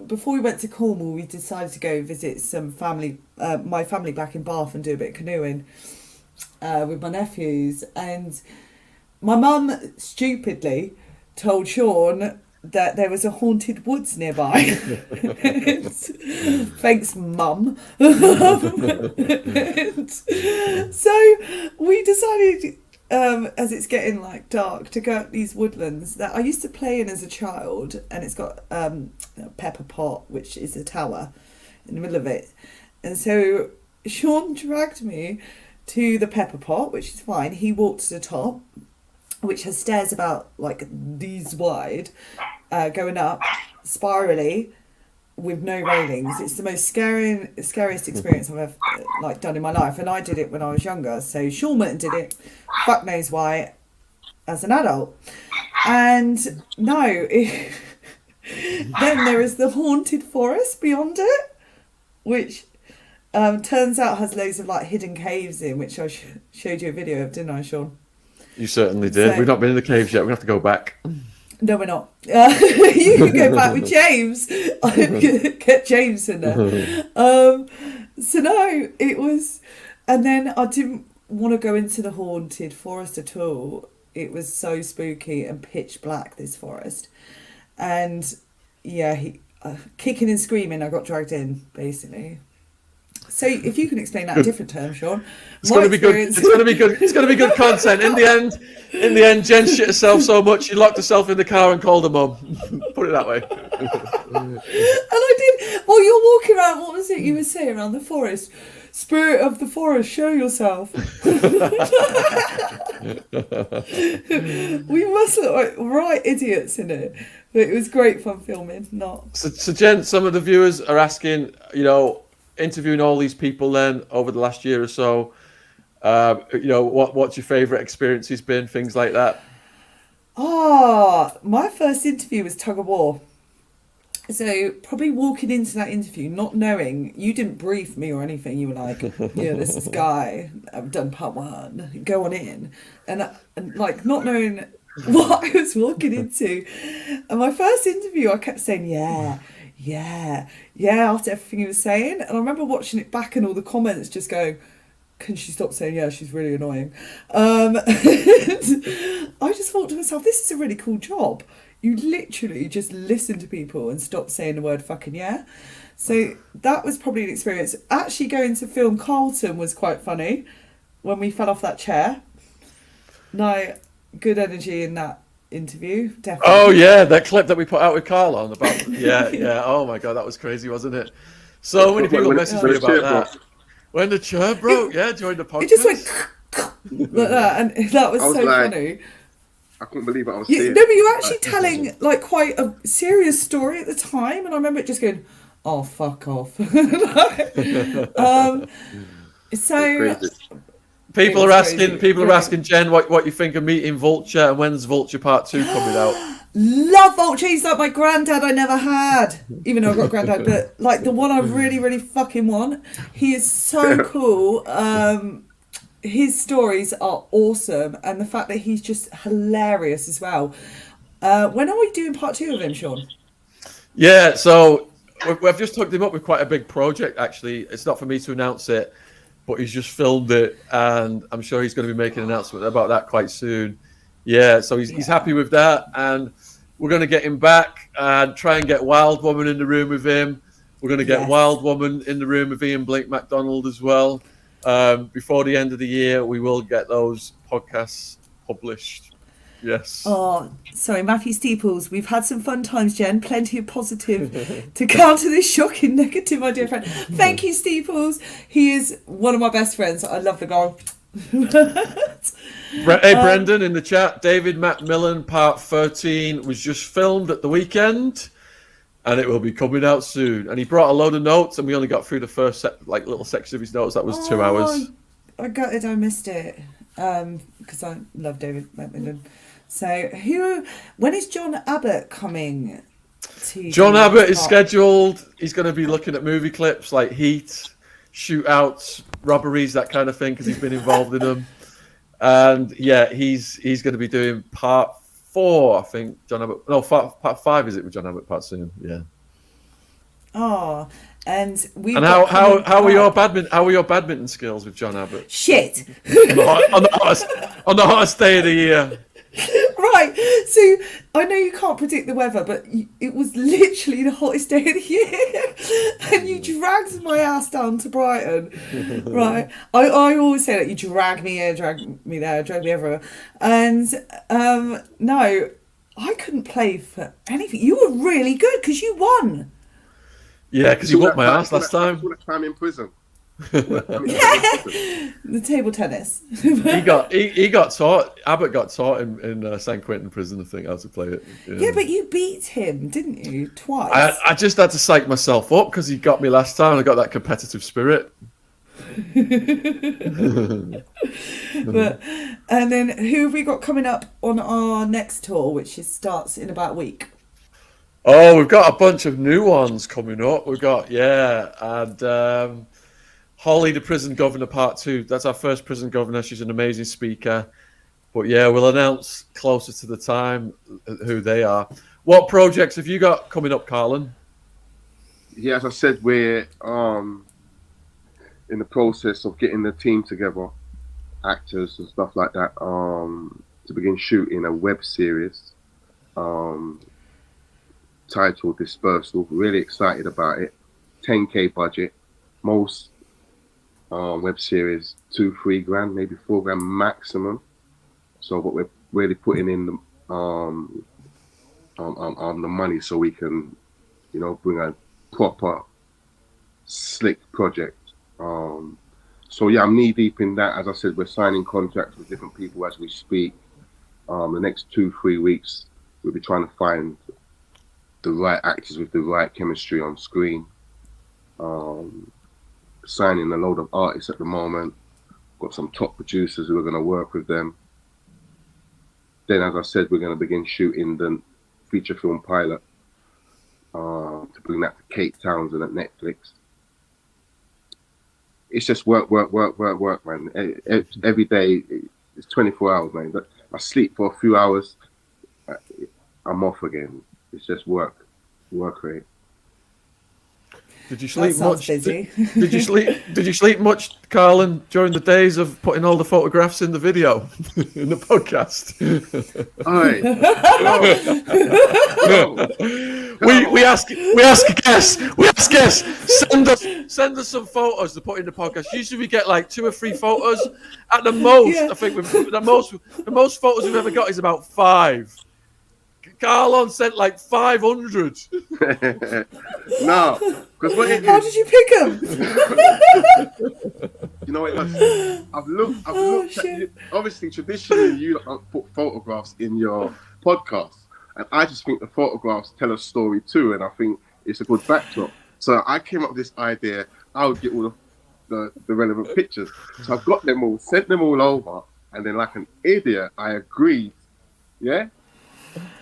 before we went to Cornwall, we decided to go visit some family, my family back in Bath, and do a bit of canoeing with my nephews. And my mum stupidly told Shaun that there was a haunted woods nearby. Thanks, Mum. So we decided, as it's getting like dark, to go up these woodlands that I used to play in as a child, and it's got a pepper pot, which is a tower in the middle of it. And so Shaun dragged me to the pepper pot, which is fine. He walked to the top, which has stairs about like these wide, going up spirally with no railings. It's the most scariest experience I've ever done in my life, and I did it when I was younger. So Shaun went and did it, fuck knows why, as an adult. And then there is the haunted forest beyond it, which turns out has loads of like hidden caves in, which I showed you a video of, didn't I, Shaun? You certainly did. We've not been in the caves yet. We have to go back. No, we're not. You can go back with James. Get James in there. So no, it was... And then I didn't want to go into the haunted forest at all. It was so spooky and pitch black, this forest. And yeah, kicking and screaming, I got dragged in, basically. So if you can explain that in different terms, Shaun. It's going to be good. It's going to be good. It's going to be good content. In the end, Jen shit herself so much she locked herself in the car and called her mum. Put it that way. And I did. Well, you're walking around. What was it you were saying around the forest? Spirit of the forest, show yourself. We must look like right idiots in it. But it was great fun filming. So Jen, some of the viewers are asking, interviewing all these people then over the last year or so, what's your favourite experiences been, things like that? My first interview was tug of war. So probably walking into that interview, not knowing, you didn't brief me or anything. You were like, yeah, this is Guy. I've done part 1. Go on in. And like not knowing what I was walking into. And my first interview, I kept saying, yeah, after everything he was saying. And I remember watching it back and all the comments just going, can she stop saying, yeah, she's really annoying. I just thought to myself, this is a really cool job. You literally just listen to people and stop saying the word fucking yeah. So that was probably an experience. Actually going to film Carlton was quite funny when we fell off that chair. No, good energy in that interview, definitely. Oh yeah, that clip that we put out with Carlon about yeah. Oh my god, that was crazy, wasn't it? So many people messaged me about that. When the chair broke, during the podcast. It just went like that, and that was so funny. I couldn't believe what I was seeing. No, but you were actually telling like quite a serious story at the time, and I remember it just going, "Oh, fuck off." So people are asking Jen what you think of meeting Vulture, and when's Vulture Part 2 coming out? Love Vulture. He's like my granddad I never had, even though I've got a granddad, but like the one I really, really fucking want. He is so cool. His stories are awesome, and the fact that he's just hilarious as well. When are we doing Part 2 of him, Shaun? Yeah, so we've just hooked him up with quite a big project, actually. It's not for me to announce it, but he's just filmed it, and I'm sure he's going to be making an announcement about that quite soon. Yeah, so he's happy with that, and we're going to get him back and try and get Wild Woman in the room with him. We're going to get Wild Woman in the room with Ian Blake MacDonald as well. Before the end of the year, we will get those podcasts published. Yes. Oh, sorry, Matthew Steeples. We've had some fun times, Jen. Plenty of positive to counter this shocking negative, my dear friend. Thank you, Steeples. He is one of my best friends. I love the guy. Hey, Brendan in the chat. David Macmillan Part 13 was just filmed at the weekend, and it will be coming out soon. And he brought a load of notes, and we only got through the first little section of his notes. That was 2 hours. I gutted I missed it. because I love David Macmillan. So when is John Abbott coming to John do Abbott his is part? scheduled. He's going to be looking at movie clips like Heat, shootouts, robberies, that kind of thing, because he's been involved in them. And yeah, he's going to be doing part 4, I think. John Abbott. No, part 5 is it with John Abbott? Part soon. Yeah. Oh, and we've And got coming how are your up- badminton skills with John Abbott Shit. on the hottest day of the year? Right, so I know you can't predict the weather, but it was literally the hottest day of the year, and you dragged my ass down to Brighton. Right, I always say that you drag me here, drag me there, drag me everywhere, and no, I couldn't play for anything. You were really good because you won. Yeah, because he whooped my ass last time. All that time in prison. The table tennis. he got taught. Abbott got taught in San Quentin prison, I think, how to play it. Yeah, but you beat him, didn't you? Twice. I just had to psych myself up because he got me last time. I got that competitive spirit. But and then who have we got coming up on our next tour, which starts in about a week? Oh, we've got a bunch of new ones coming up. We've got and Holly, the prison governor, part 2. That's our first prison governor. She's an amazing speaker. But yeah, we'll announce closer to the time who they are. What projects have you got coming up, Carlon? Yeah, as I said, we're in the process of getting the team together, actors and stuff like that, to begin shooting a web series titled Dispersal. Really excited about it. 10K budget. Most web series 2-3 grand, maybe 4 grand maximum. So, but we're really putting in the money so we can, bring a proper slick project. So yeah, I'm knee deep in that. As I said, we're signing contracts with different people as we speak. The next 2-3 weeks, we'll be trying to find the right actors with the right chemistry on screen. Signing a load of artists at the moment. Got some top producers who are going to work with them. Then, as I said, we're going to begin shooting the feature film pilot to bring that to Kate Townsend at Netflix. It's just work, man. Every day, it's 24 hours, man. But I sleep for a few hours, I'm off again. It's just work, rate. Did you sleep much? Busy. Did you sleep? Did you sleep much, Carlon, during the days of putting all the photographs in the video, in the podcast? All right. No. We ask guests. Send us some photos to put in the podcast. Usually we get like 2 or 3 photos at the most. Yeah. I think the most photos we've ever got is about 5. Carlon sent like 500. No, because what it How is, did you pick them? you know, I've looked at you. Obviously, traditionally, you don't put photographs in your podcast, and I just think the photographs tell a story too, and I think it's a good backdrop. So I came up with this idea. I would get all the relevant pictures. So I've got them all, sent them all over, and then like an idiot, I agreed,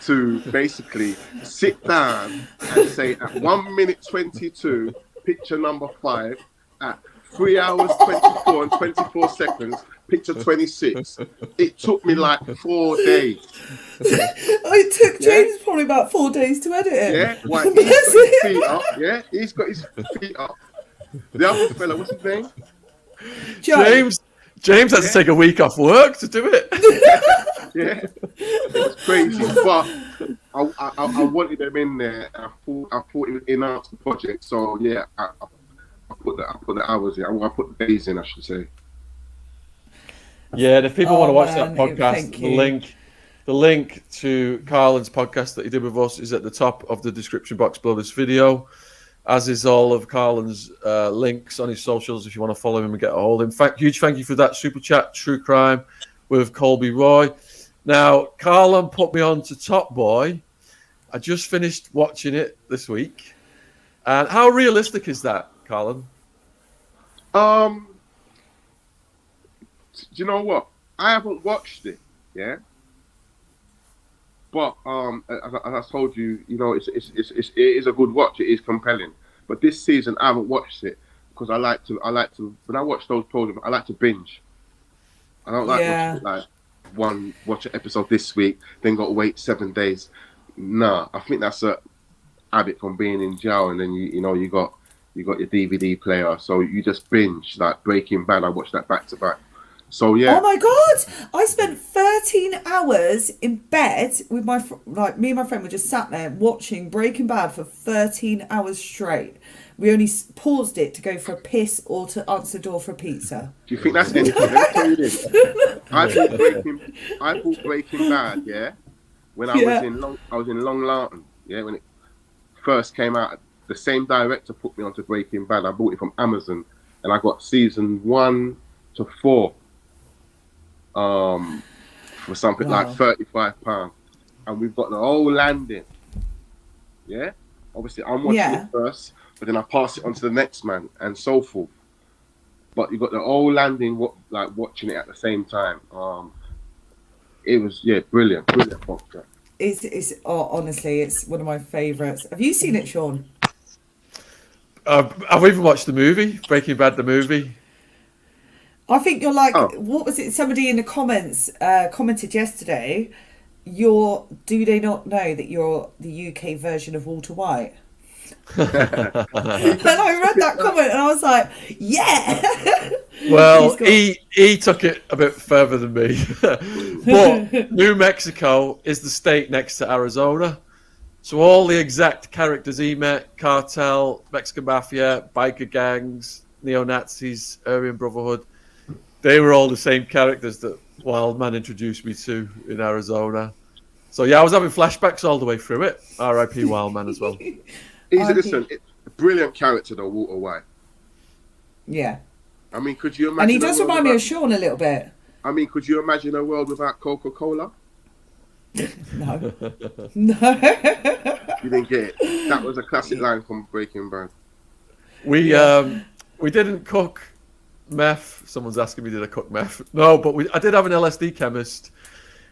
to basically sit down and say at 1 minute 22, picture number 5, at 3 hours 24 and 24 seconds, picture 26. It took me like 4 days. It took James probably about 4 days to edit it. Yeah, well, he's got his feet up. Yeah, he's got his feet up. The other fella, what's his name? James had to take a week off work to do it. Yeah, it was crazy, but I wanted them in there. I thought it would enhance the project. So yeah, I put the hours in. I put the days in, I should say. Yeah, and if people want to watch that man, podcast, thank you. the link to Carlon's podcast that he did with us is at the top of the description box below this video, as is all of Carlon's links on his socials if you want to follow him and get a hold of him. In fact, huge thank you for that super chat, True Crime with Colby Roy. Now, Carlon put me on to Top Boy. I just finished watching it this week. And how realistic is that, Carlon? Do you know what? I haven't watched it, yeah. But as I told you, you know, it is a good watch. It is compelling. But this season, I haven't watched it because I like to when I watch those programs, I like to binge. I don't like watching Yeah. it like watch an episode this week, then got to wait 7 days. Nah, I think that's a habit from being in jail, and then you know you got your DVD player, so you just binge like Breaking Bad. I watched that back to back. So yeah, Oh my god! I spent 13 hours in bed with me and my friend were just sat there watching Breaking Bad for 13 hours straight. We only paused it to go for a piss or to answer the door for a pizza. do you think that's anything? Let me tell you this. I bought Breaking Bad, yeah, when I was in Long Lartin, yeah, when it first came out. The same director put me onto Breaking Bad. I bought it from Amazon, and I got season 1 to 4 for something like £35, and we've got the whole landing. Yeah, obviously I'm watching it first, but then I pass it on to the next man, and so forth. But you got the whole landing, like watching it at the same time. It was brilliant boxer. Honestly, it's one of my favourites. Have you seen it, Shaun? I've even watched the movie, Breaking Bad, the movie. I think you're like, what was it? Somebody in the comments commented yesterday. Do they not know that you're the UK version of Walter White? And I read that comment and I was like, yeah. Well, he took it a bit further than me. But New Mexico is the state next to Arizona. So all the exact characters he met, cartel, Mexican mafia, biker gangs, neo-Nazis, Aryan Brotherhood, they were all the same characters that Wildman introduced me to in Arizona. So yeah, I was having flashbacks all the way through it. R.I.P. Wildman as well. Listen, brilliant character though, Walter White. Yeah. I mean, could you imagine? And he does remind me of Shaun a little bit. I mean, could you imagine a world without Coca-Cola? No. You didn't get it. That was a classic line from Breaking Bad. We didn't cook meth. Someone's asking me, did I cook meth? No, but I did have an LSD chemist.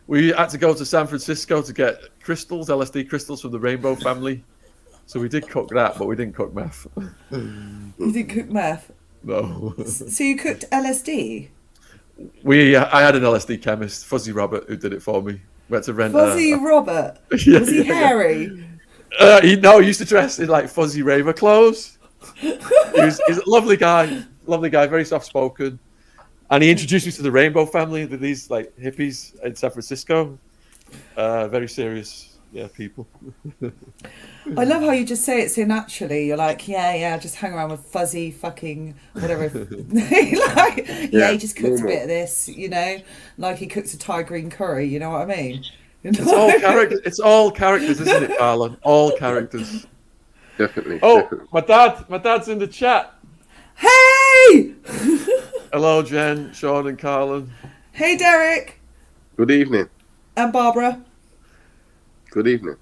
We had to go to San Francisco to get crystals, LSD crystals from the Rainbow family. So we did cook that, but we didn't cook meth. You didn't cook meth? No. So you cooked LSD? I had an LSD chemist, Fuzzy Robert, who did it for me. We had to rent Fuzzy Robert? Yeah, was he hairy? He used to dress in like fuzzy raver clothes. He's a lovely guy, very soft spoken. And he introduced me to the Rainbow family, these like hippies in San Francisco. Very serious, people. I love how you just say it so naturally. You're like, I just hang around with fuzzy fucking whatever. He just cooks a bit of this, like he cooks a Thai green curry. You know what I mean? It's all characters. It's all characters, isn't it, Carlon? All characters. Definitely. Oh, definitely. my dad's in the chat. Hey! Hello, Jen, Shaun, and Carlon. Hey, Derek. Good evening. And Barbara. Good evening.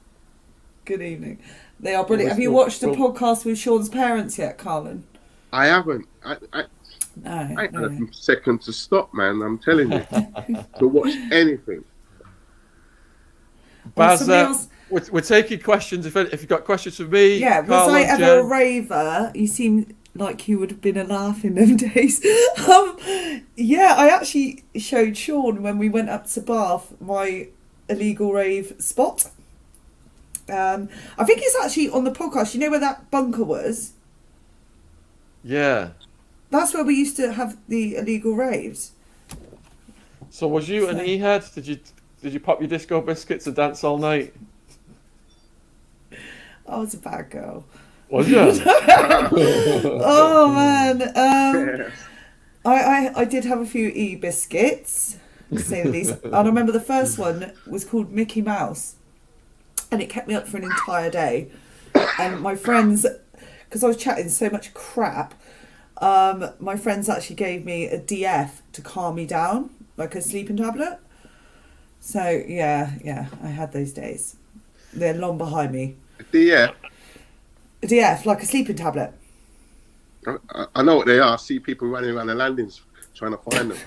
Good evening. They are brilliant. Have you watched the podcast with Shaun's parents yet, Carlon? I haven't. I had a second to stop, man. I'm telling you, to watch anything. Baz, we're taking questions. If you've got questions for me, was Carlon, I ever Jen. a raver? You seem like you would have been a laugh in them days. I actually showed Shaun when we went up to Bath my illegal rave spot. I think it's actually on the podcast. You know where that bunker was? Yeah. That's where we used to have the illegal raves. So was you an E-head? Did you pop your disco biscuits and dance all night? I was a bad girl. Was you? Oh man. I did have a few biscuits, to say the least. And I remember the first one was called Mickey Mouse. And it kept me up for an entire day. And my friends, because I was chatting so much crap, my friends actually gave me a DF to calm me down, like a sleeping tablet. So, I had those days. They're long behind me. DF? A DF, like a sleeping tablet. I know what they are. I see people running around the landings trying to find them.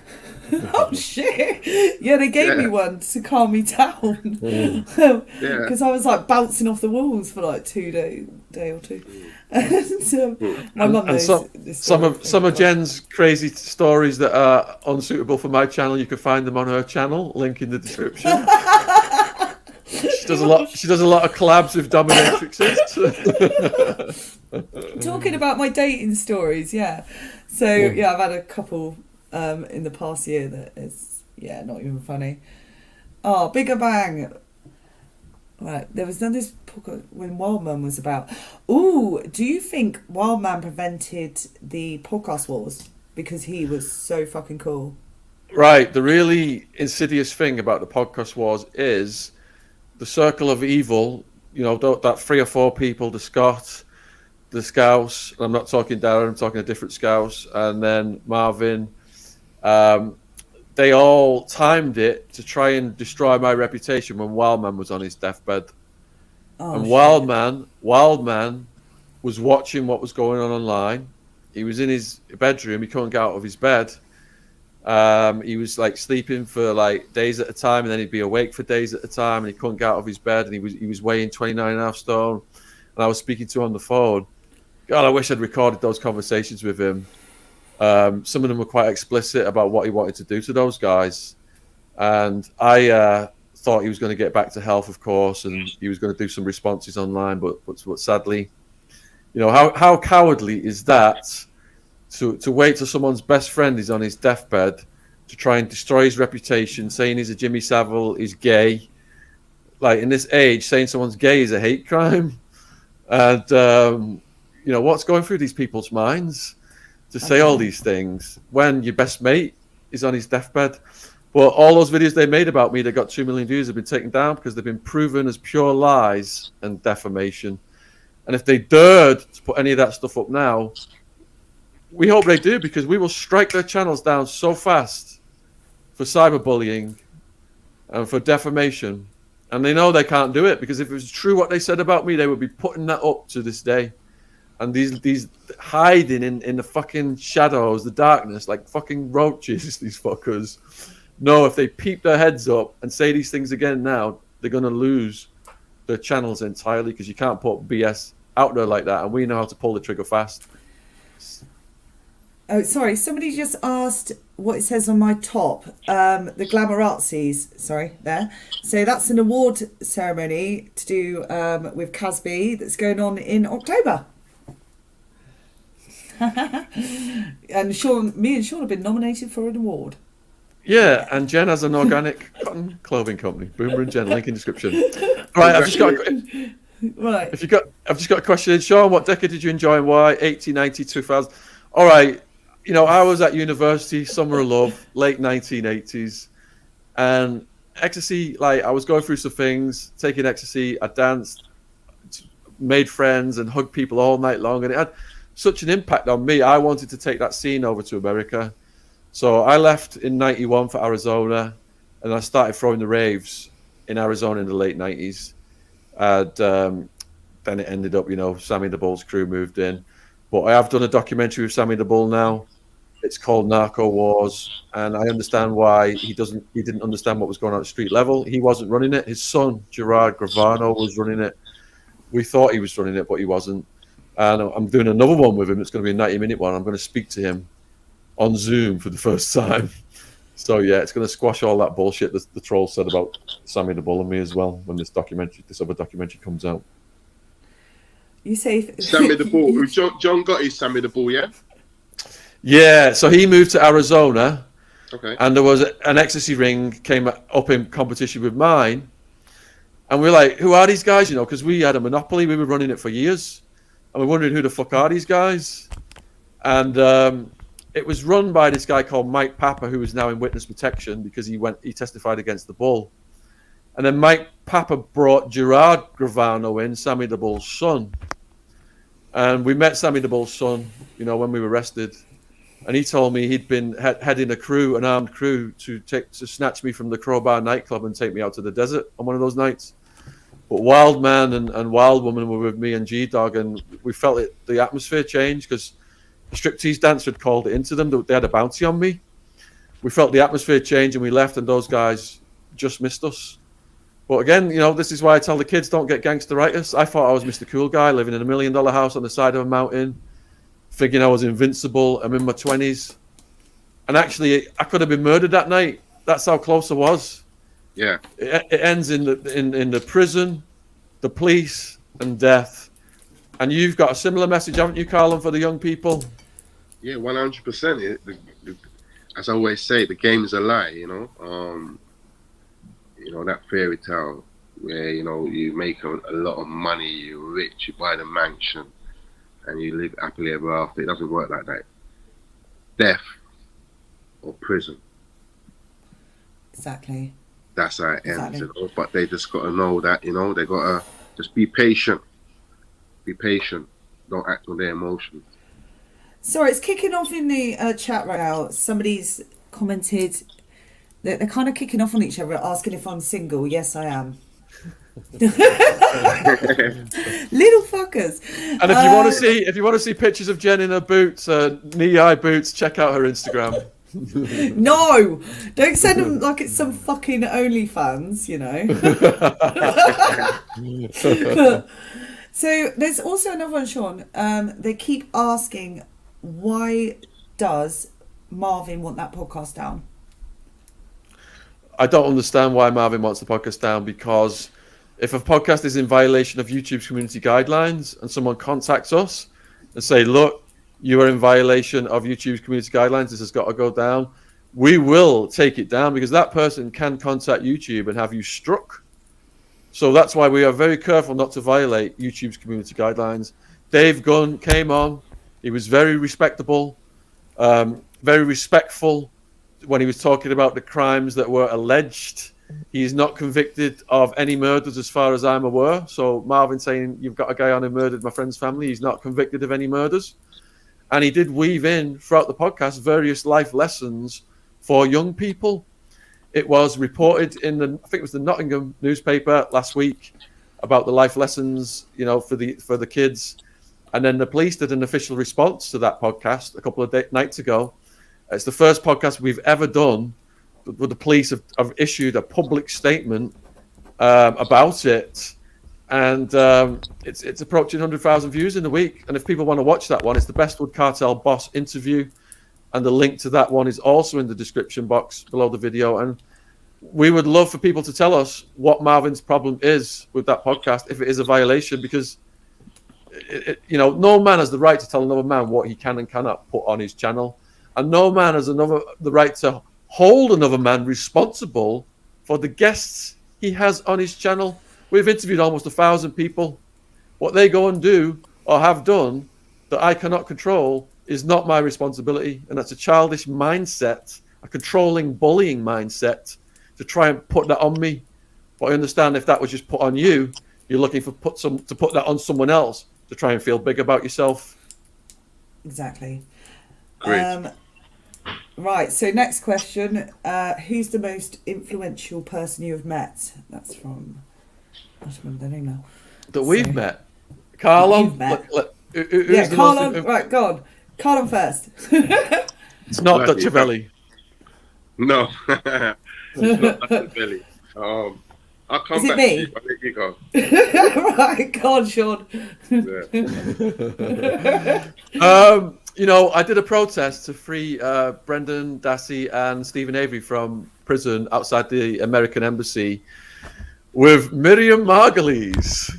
Oh shit! Yeah, they gave me one to calm me down because I was like bouncing off the walls for like 2 days, day or two. And my mum knows some of Jen's crazy stories that are unsuitable for my channel. You can find them on her channel. Link in the description. She does a lot. She does a lot of collabs with dominatrixes. Talking about my dating stories, yeah. So yeah, I've had a couple in the past year that is not even funny. Oh, Bigger Bang. Right, there was this when Wildman was about. Ooh, do you think Wildman prevented the podcast wars because he was so fucking cool? Right. The really insidious thing about the podcast wars is the circle of evil. You know, that 3 or 4 people, the Scott, the Scouse. I'm not talking Darren. I'm talking a different Scouse, and then Marvin. They all timed it to try and destroy my reputation when Wildman was on his deathbed. And Wildman was watching what was going on online. He was in his bedroom. He couldn't get out of his bed. He was like sleeping for like days at a time, and then he'd be awake for days at a time, and he couldn't get out of his bed. And he was weighing 29.5 stone. And I was speaking to him on the phone. God, I wish I'd recorded those conversations with him. Some of them were quite explicit about what he wanted to do to those guys, and I thought he was going to get back to health, of course, and he was going to do some responses online. But sadly, you know, how cowardly is that to wait till someone's best friend is on his deathbed to try and destroy his reputation, saying he's a Jimmy Savile, he's gay. Like in this age, saying someone's gay is a hate crime, and you know what's going through these people's minds to say all these things when your best mate is on his deathbed. But all those videos they made about me that got 2 million views have been taken down because they've been proven as pure lies and defamation. And if they dared to put any of that stuff up now, we hope they do, because we will strike their channels down so fast for cyberbullying and for defamation. And they know they can't do it, because if it was true what they said about me, they would be putting that up to this day. And these hiding in the fucking shadows, the darkness, like fucking roaches, these fuckers. No, if they peep their heads up and say these things again now, they're going to lose their channels entirely, because you can't put BS out there like that. And we know how to pull the trigger fast. Oh, sorry. Somebody just asked what it says on my top. The Glamourazzi's, sorry, there. So that's an award ceremony to do with Casby that's going on in October. And Shaun, me and Shaun have been nominated for an award. Yeah, and Jen has an organic cotton clothing company. Boomer and Jen, link in description. Right, I've just got a question. Shaun, what decade did you enjoy and why? 80, 90, 2000. All right, you know, I was at university, summer of love, late 1980s, and ecstasy. Like, I was going through some things, taking ecstasy. I danced, made friends, and hugged people all night long, and it had such an impact on me. I wanted to take that scene over to America. So I left in 91 for Arizona, and I started throwing the raves in Arizona in the late 90s. And then it ended up, you know, Sammy the Bull's crew moved in. But I have done a documentary with Sammy the Bull now. It's called Narco Wars, and I understand why he didn't understand what was going on at street level. He wasn't running it. His son, Gerard Gravano, was running it. We thought he was running it, but he wasn't. And I'm doing another one with him. It's going to be a 90-minute one. I'm going to speak to him on Zoom for the first time. So yeah, it's going to squash all that bullshit the trolls said about Sammy the Bull and me as well when this other documentary comes out. You say Sammy the Bull. John got his Sammy the Bull, yeah? Yeah, so he moved to Arizona. Okay. And there was an ecstasy ring came up in competition with mine. And we were like, who are these guys? You know, because we had a monopoly. We were running it for years. And we're wondering who the fuck are these guys? And it was run by this guy called Mike Papa, who is now in witness protection because he testified against the Bull. And then Mike Papa brought Gerard Gravano in, Sammy the Bull's son. And we met Sammy the Bull's son, you know, when we were arrested. And he told me he'd been heading an armed crew to snatch me from the Crowbar nightclub and take me out to the desert on one of those nights. But Wild Man and Wild Woman were with me and G-Dog, and we felt the atmosphere changed because the striptease dancer had called it into them. They had a bounty on me. we felt the atmosphere change and we left, and those guys just missed us. But again, you know, this is why I tell the kids, don't get gangsteritis. I thought I was Mr. Cool Guy living in $1 million house on the side of a mountain, thinking I was invincible. I'm in my 20s. And actually, I could have been murdered that night. That's how close I was. Yeah. It ends in the prison, the police, and death. And you've got a similar message, haven't you, Carlon, for the young people? Yeah, 100%. As I always say, the game's a lie, you know. You know, that fairy tale where, you know, you make a lot of money, you're rich, you buy the mansion, and you live happily ever after. It doesn't work like that. Death or prison. Exactly. That's how it ends, Exactly. you know. But they just got to know that, you know, they got to just be patient. Be patient. Don't act on their emotions. Sorry, it's kicking off in the chat right now. Somebody's commented that they're kind of kicking off on each other, asking if I'm single. Yes, I am. Little fuckers. And if you want to see pictures of Jen in her boots, knee-high boots, check out her Instagram. No, don't send them like it's some fucking OnlyFans, you know. So there's also another one, Shaun. They keep asking, why does Marvin want that podcast down? I don't understand why Marvin wants the podcast down, because if a podcast is in violation of YouTube's community guidelines and someone contacts us and say, look, you are in violation of YouTube's community guidelines, this has got to go down, we will take it down, because that person can contact YouTube and have you struck. So that's why we are very careful not to violate YouTube's community guidelines. Dave Gunn came on. He was very respectable, very respectful when he was talking about the crimes that were alleged. He's not convicted of any murders as far as I'm aware. So Marvin saying, you've got a guy on who murdered my friend's family. He's not convicted of any murders. And he did weave in throughout the podcast various life lessons for young people. It was reported in I think it was the Nottingham newspaper last week about the life lessons, you know, for the kids. And then the police did an official response to that podcast a couple of nights ago. It's the first podcast we've ever done where the police have issued a public statement about it. And it's approaching 100,000 views in a week. And if people want to watch that one, it's the Bestwood Cartel boss interview. And the link to that one is also in the description box below the video. And we would love for people to tell us what Marvin's problem is with that podcast, if it is a violation, because, you know, no man has the right to tell another man what he can and cannot put on his channel. And no man has the right to hold another man responsible for the guests he has on his channel. We've interviewed almost 1,000 people. What they go and do or have done that I cannot control is not my responsibility. And that's a childish mindset, a controlling, bullying mindset to try and put that on me. But I understand if that was just put on you, you're looking to put that on someone else to try and feel big about yourself. Exactly. Great. Right, so next question. Who's the most influential person you have met? That's from... I don't remember their name now. That we've met. Carlon? You've met. Who's Yeah, the Carlon. most... Right, go on. Carlon first. It's not Dutchavelli. No. It's not Dutchavelli. I'll come Is it back me? to you. I'll let you go. Right, go on, Shaun. Yeah. You know, I did a protest to free Brendan Dassey and Stephen Avery from prison outside the American embassy with Miriam Margolyes.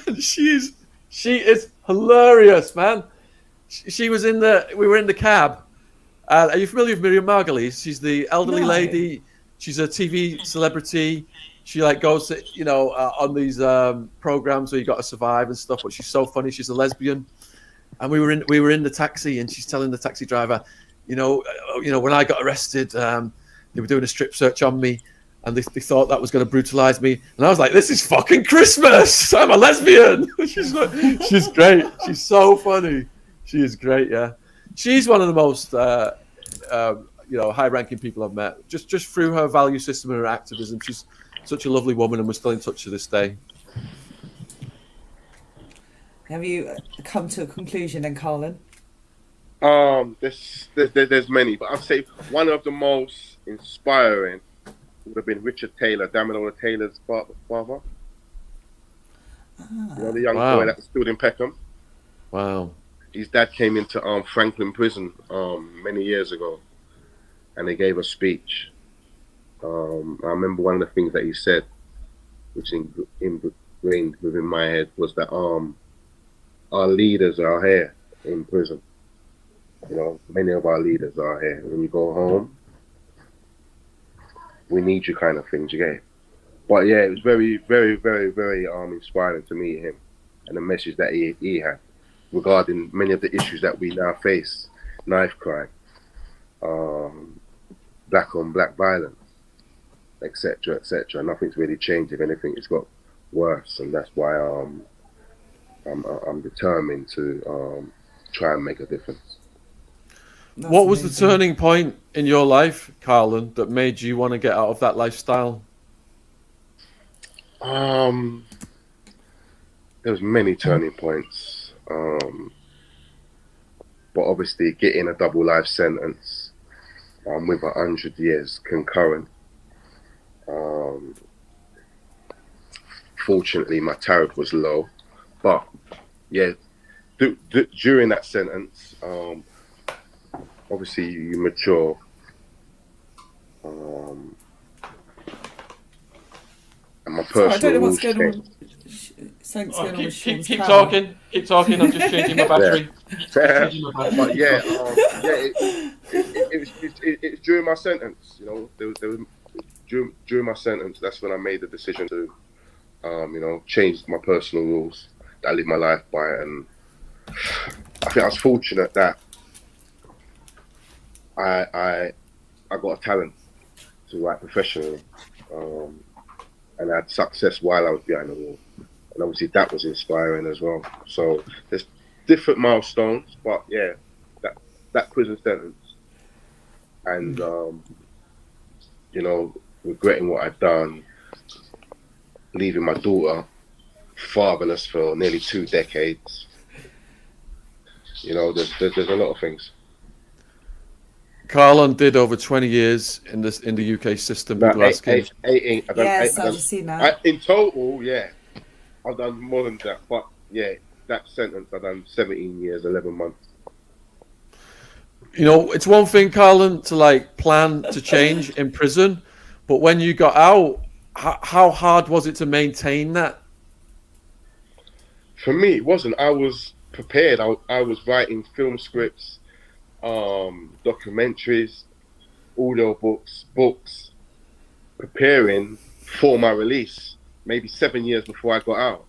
And she is hilarious, man. We were in the cab. Are you familiar with Miriam Margolyes? She's the elderly lady. She's a TV celebrity. She goes to, you know, on these programs where you got to survive and stuff. But she's so funny. She's a lesbian. And we were in the taxi, and she's telling the taxi driver, you know, when I got arrested, they were doing a strip search on me, and they thought that was going to brutalize me. And I was like, this is fucking Christmas. I'm a lesbian. She's great. She's so funny. She is great. Yeah, she's one of the most high-ranking people I've met. Just through her value system and her activism, she's such a lovely woman, and we're still in touch to this day. Have you come to a conclusion then, Carlon? There's many, but I'd say one of the most inspiring would have been Richard Taylor, Damilola Taylor's father. You know, the young boy Wow. that stood in Peckham. Wow. His dad came into Franklin Prison many years ago, and they gave a speech. I remember one of the things that he said, which ingrained within my head, was that our leaders are here in prison. You know, many of our leaders are here. When you go home, we need you, kind of thing. You get it? But yeah, it was very, very, very, very inspiring to meet him, and the message that he had regarding many of the issues that we now face: knife crime, black on black violence, etc., etc. Nothing's really changed. If anything, it's got worse, and that's why I'm determined to try and make a difference. That's What was the amazing. turning point in your life, Carlon, that made you want to get out of that lifestyle? There was many turning points, but obviously getting a double life sentence with 100 years concurrent. Fortunately, my tariff was low, but yeah, during that sentence, obviously you mature. And my Sorry, I don't know personal what's rules going changed. on. Something's going on with Shaun's Keep camera. talking. Keep talking. I'm just changing my battery. But yeah, it's during my sentence. You know, there was during my sentence. That's when I made the decision to, change my personal rules that I live my life by, and I think I was fortunate that I got a talent to write professionally, and I had success while I was behind the wall, and obviously that was inspiring as well. So there's different milestones, but yeah, that prison sentence, and regretting what I'd done, leaving my daughter fatherless for nearly 2 decades. You know, there's a lot of things. Carlon did over 20 years in the UK system. About People asking. 18. Yes, I've just seen that. In total, yeah, I've done more than that. But yeah, that sentence, I've done 17 years, 11 months. You know, it's one thing, Carlon, to like plan to change in prison, but when you got out, how hard was it to maintain that? For me, it wasn't. I was prepared. I was writing film scripts, documentaries, audio books, preparing for my release. Maybe 7 years before I got out.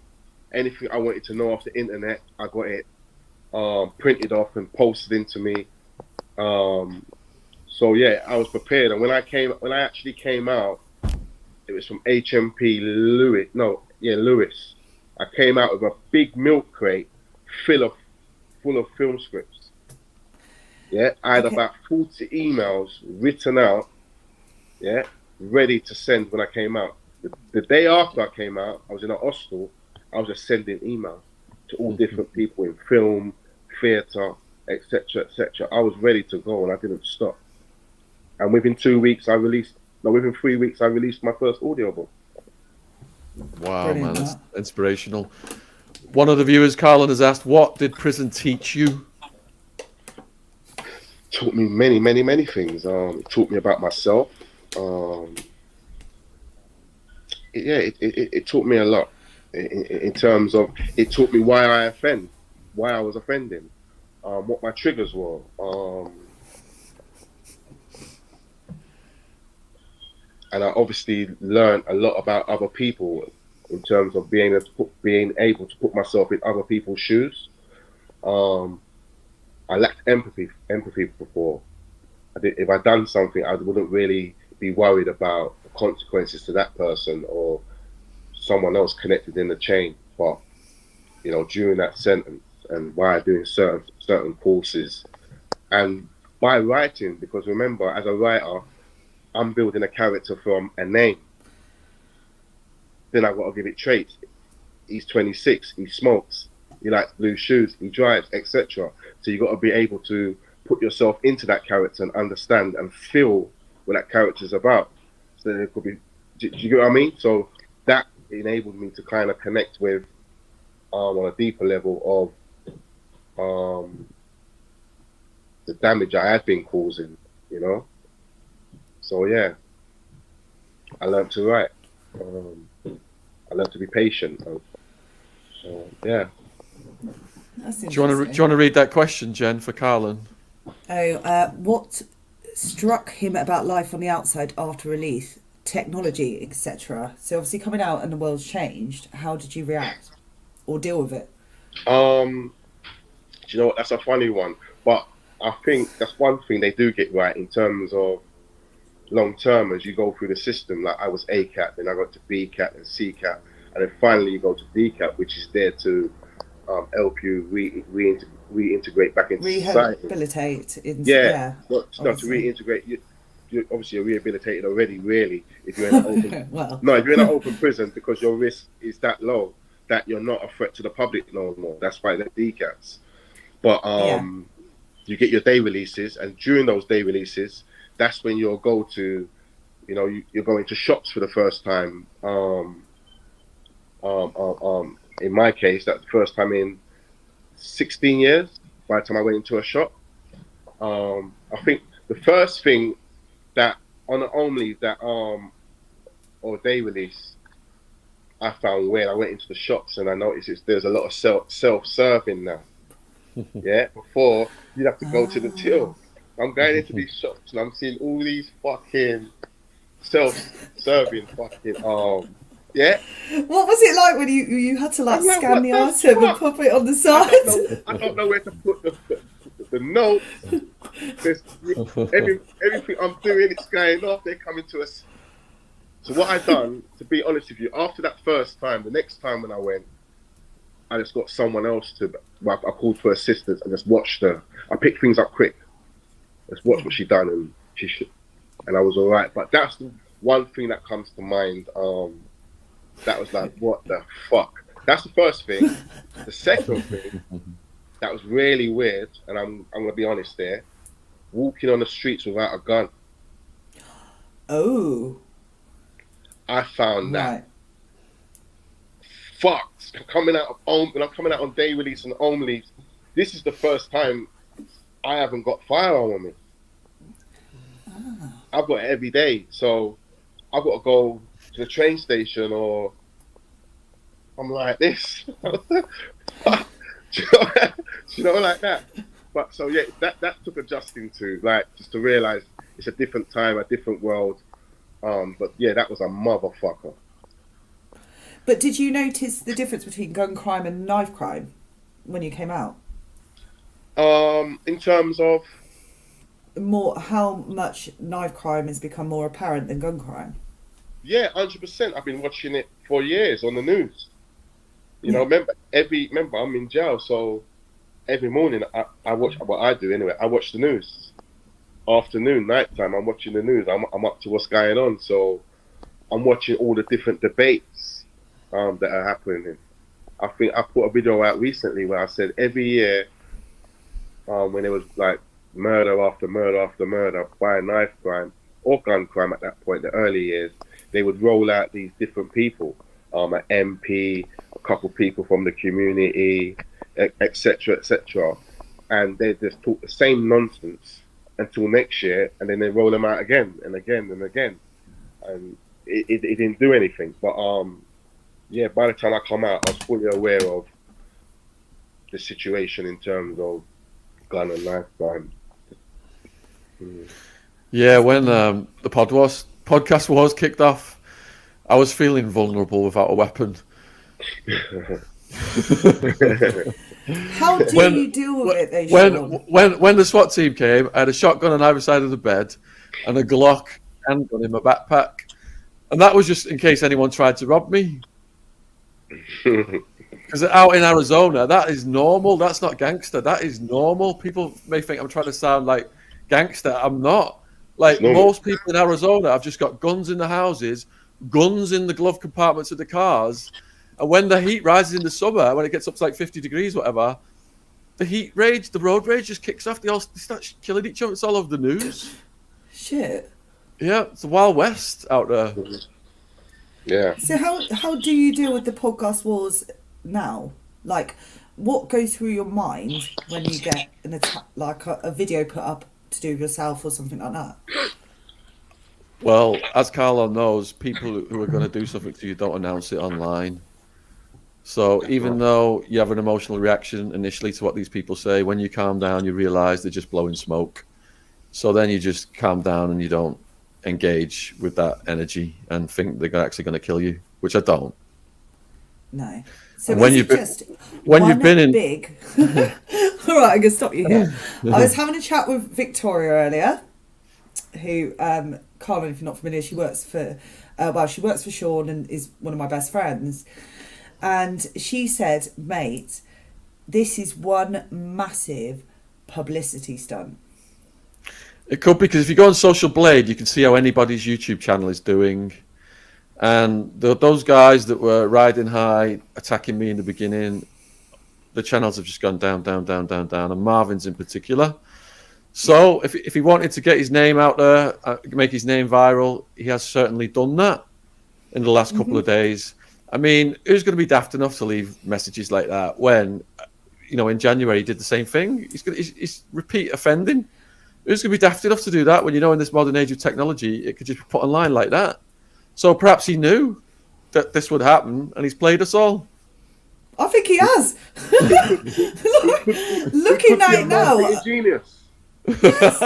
Anything I wanted to know off the internet, I got it printed off and posted into me. So yeah, I was prepared. And when I actually came out, it was from HMP Lewis. No, yeah, Lewis. I came out with a big milk crate full of film scripts. Yeah, I had about 40 emails written out. Yeah, ready to send when I came out. The day after I came out, I was in a hostel. I was just sending emails to all different people in film, theatre, etc., etc. I was ready to go, and I didn't stop. And within 3 weeks, I released my first audiobook. Wow, Brilliant, man, that's that. inspirational. One of the viewers, Carlon, has asked, what did prison teach you? Taught me many, many, many things. It taught me about myself. It taught me a lot in terms of, it taught me why I offend, why I was offending, what my triggers were. And I obviously learned a lot about other people in terms of being able to put myself in other people's shoes. I lacked empathy before. If I'd done something, I wouldn't really be worried about the consequences to that person or someone else connected in the chain. But you know, during that sentence and by doing certain courses and by writing, because remember, as a writer, I'm building a character from a name. Then I've got to give it traits. He's 26. He smokes. He likes blue shoes. He drives, etc. So you got to be able to put yourself into that character and understand and feel what that character's about. So there could be, do you get what I mean? So that enabled me to kind of connect with on a deeper level of the damage I had been causing, you know. So yeah, I learned to write. I learned to be patient. Yeah. That's Do you want to read that question, Jen, for Carlon? What struck him about life on the outside after release, technology, etc.? So obviously coming out and the world's changed. How did you react or deal with it? Do you know what? That's a funny one, but I think that's one thing they do get right in terms of long term as you go through the system. Like I was A cat, then I got to B cat and C cat, and then finally you go to D cat, which is there to help you reintegrate back into society. Rehabilitate. No, to reintegrate. You're obviously rehabilitated already, really, if you're in an open. Well. No, if you're in an open prison, because your risk is that low that you're not a threat to the public no more. That's why they're D cats. But you get your day releases, and during those day releases, that's when you'll go to, you know, you're going to shops for the first time. In my case, that's the first time in 16 years. By the time I went into a shop, I think the first thing that on the only that or day release, I found weird. I went into the shops and I noticed there's a lot of self-serving now. Yeah, before you'd have to go to the till. I'm going into these shops and I'm seeing all these fucking self-serving fucking yeah. What was it like when you had to like scan the item and pop it on the side? I don't know where to put the notes. There's everything I'm doing, it's going off. They're coming to us. So what I done, to be honest with you, after that first time, the next time when I went, I just got someone else to. Well, I called for assistance and just watched her. I picked things up quick. Just watched what she done, and and I was all right. But that's the one thing that comes to mind. That was like, what the fuck? That's the first thing. The second thing that was really weird, and I'm gonna be honest there, walking on the streets without a gun. Oh. I found that fucked. When I'm coming out on day release and only, this is the first time I haven't got firearm on me. I've got it every day, so I've got to go to the train station or I'm like this. Do you know, like that. But so yeah, that took adjusting to, like, just to realise it's a different time, a different world. But yeah, that was a motherfucker. But did you notice the difference between gun crime and knife crime when you came out? In terms of how much knife crime has become more apparent than gun crime? Yeah, 100%. I've been watching it for years on the news. You know, remember I'm in jail, so every morning I watch what I do anyway. I watch the news. Afternoon, nighttime, I'm watching the news. I'm up to what's going on, so I'm watching all the different debates that are happening. I think I put a video out recently where I said every year when there was like murder after murder after murder by knife crime or gun crime at that point, the early years, they would roll out these different people, an MP, a couple people from the community, etc., and they just talk the same nonsense until next year, and then they roll them out again and again and again, and it didn't do anything. But yeah, by the time I come out, I was fully aware of the situation in terms of gun and knife crime. Yeah, when the podcast was kicked off, I was feeling vulnerable without a weapon. How do you deal with it, though, Shaun? When the SWAT team came, I had a shotgun on either side of the bed and a Glock handgun in my backpack, and that was just in case anyone tried to rob me. Because out in Arizona, that is normal. That's not gangster. That is normal. People may think I'm trying to sound like gangster. I'm not. Like most people in Arizona, I've just got guns in the houses, guns in the glove compartments of the cars, And when the heat rises in the summer, when it gets up to like 50 degrees, whatever, the road rage just kicks off. They start killing each other. It's all over the news. Shit. Yeah, it's the Wild West out there. Yeah. So how do you deal with the podcast wars now? Like, what goes through your mind when you get an attack, like a video put up to do yourself or something like that? Well, as Carlon knows, people who are going to do something to you don't announce it online. So even though you have an emotional reaction initially to what these people say, when you calm down, you realize they're just blowing smoke. So then you just calm down and you don't engage with that energy and think they're actually going to kill you, which I don't. No. So when you've been in big. All right, I'm gonna stop you here. I was having a chat with Victoria earlier, who Carlon, if you're not familiar, she works for Shaun and is one of my best friends. And she said, mate, this is one massive publicity stunt. It could be, because if you go on Social Blade, you can see how anybody's YouTube channel is doing. And those guys that were riding high, attacking me in the beginning, the channels have just gone down, down, down, down, down, and Marvin's in particular. So if he wanted to get his name out there, make his name viral, he has certainly done that in the last couple of days. I mean, who's going to be daft enough to leave messages like that when, in January he did the same thing? He's repeat offending. Who's going to be daft enough to do that when in this modern age of technology, it could just be put online like that? So perhaps he knew that this would happen, and he's played us all. I think he has. Looking at it now, Genius. Yes.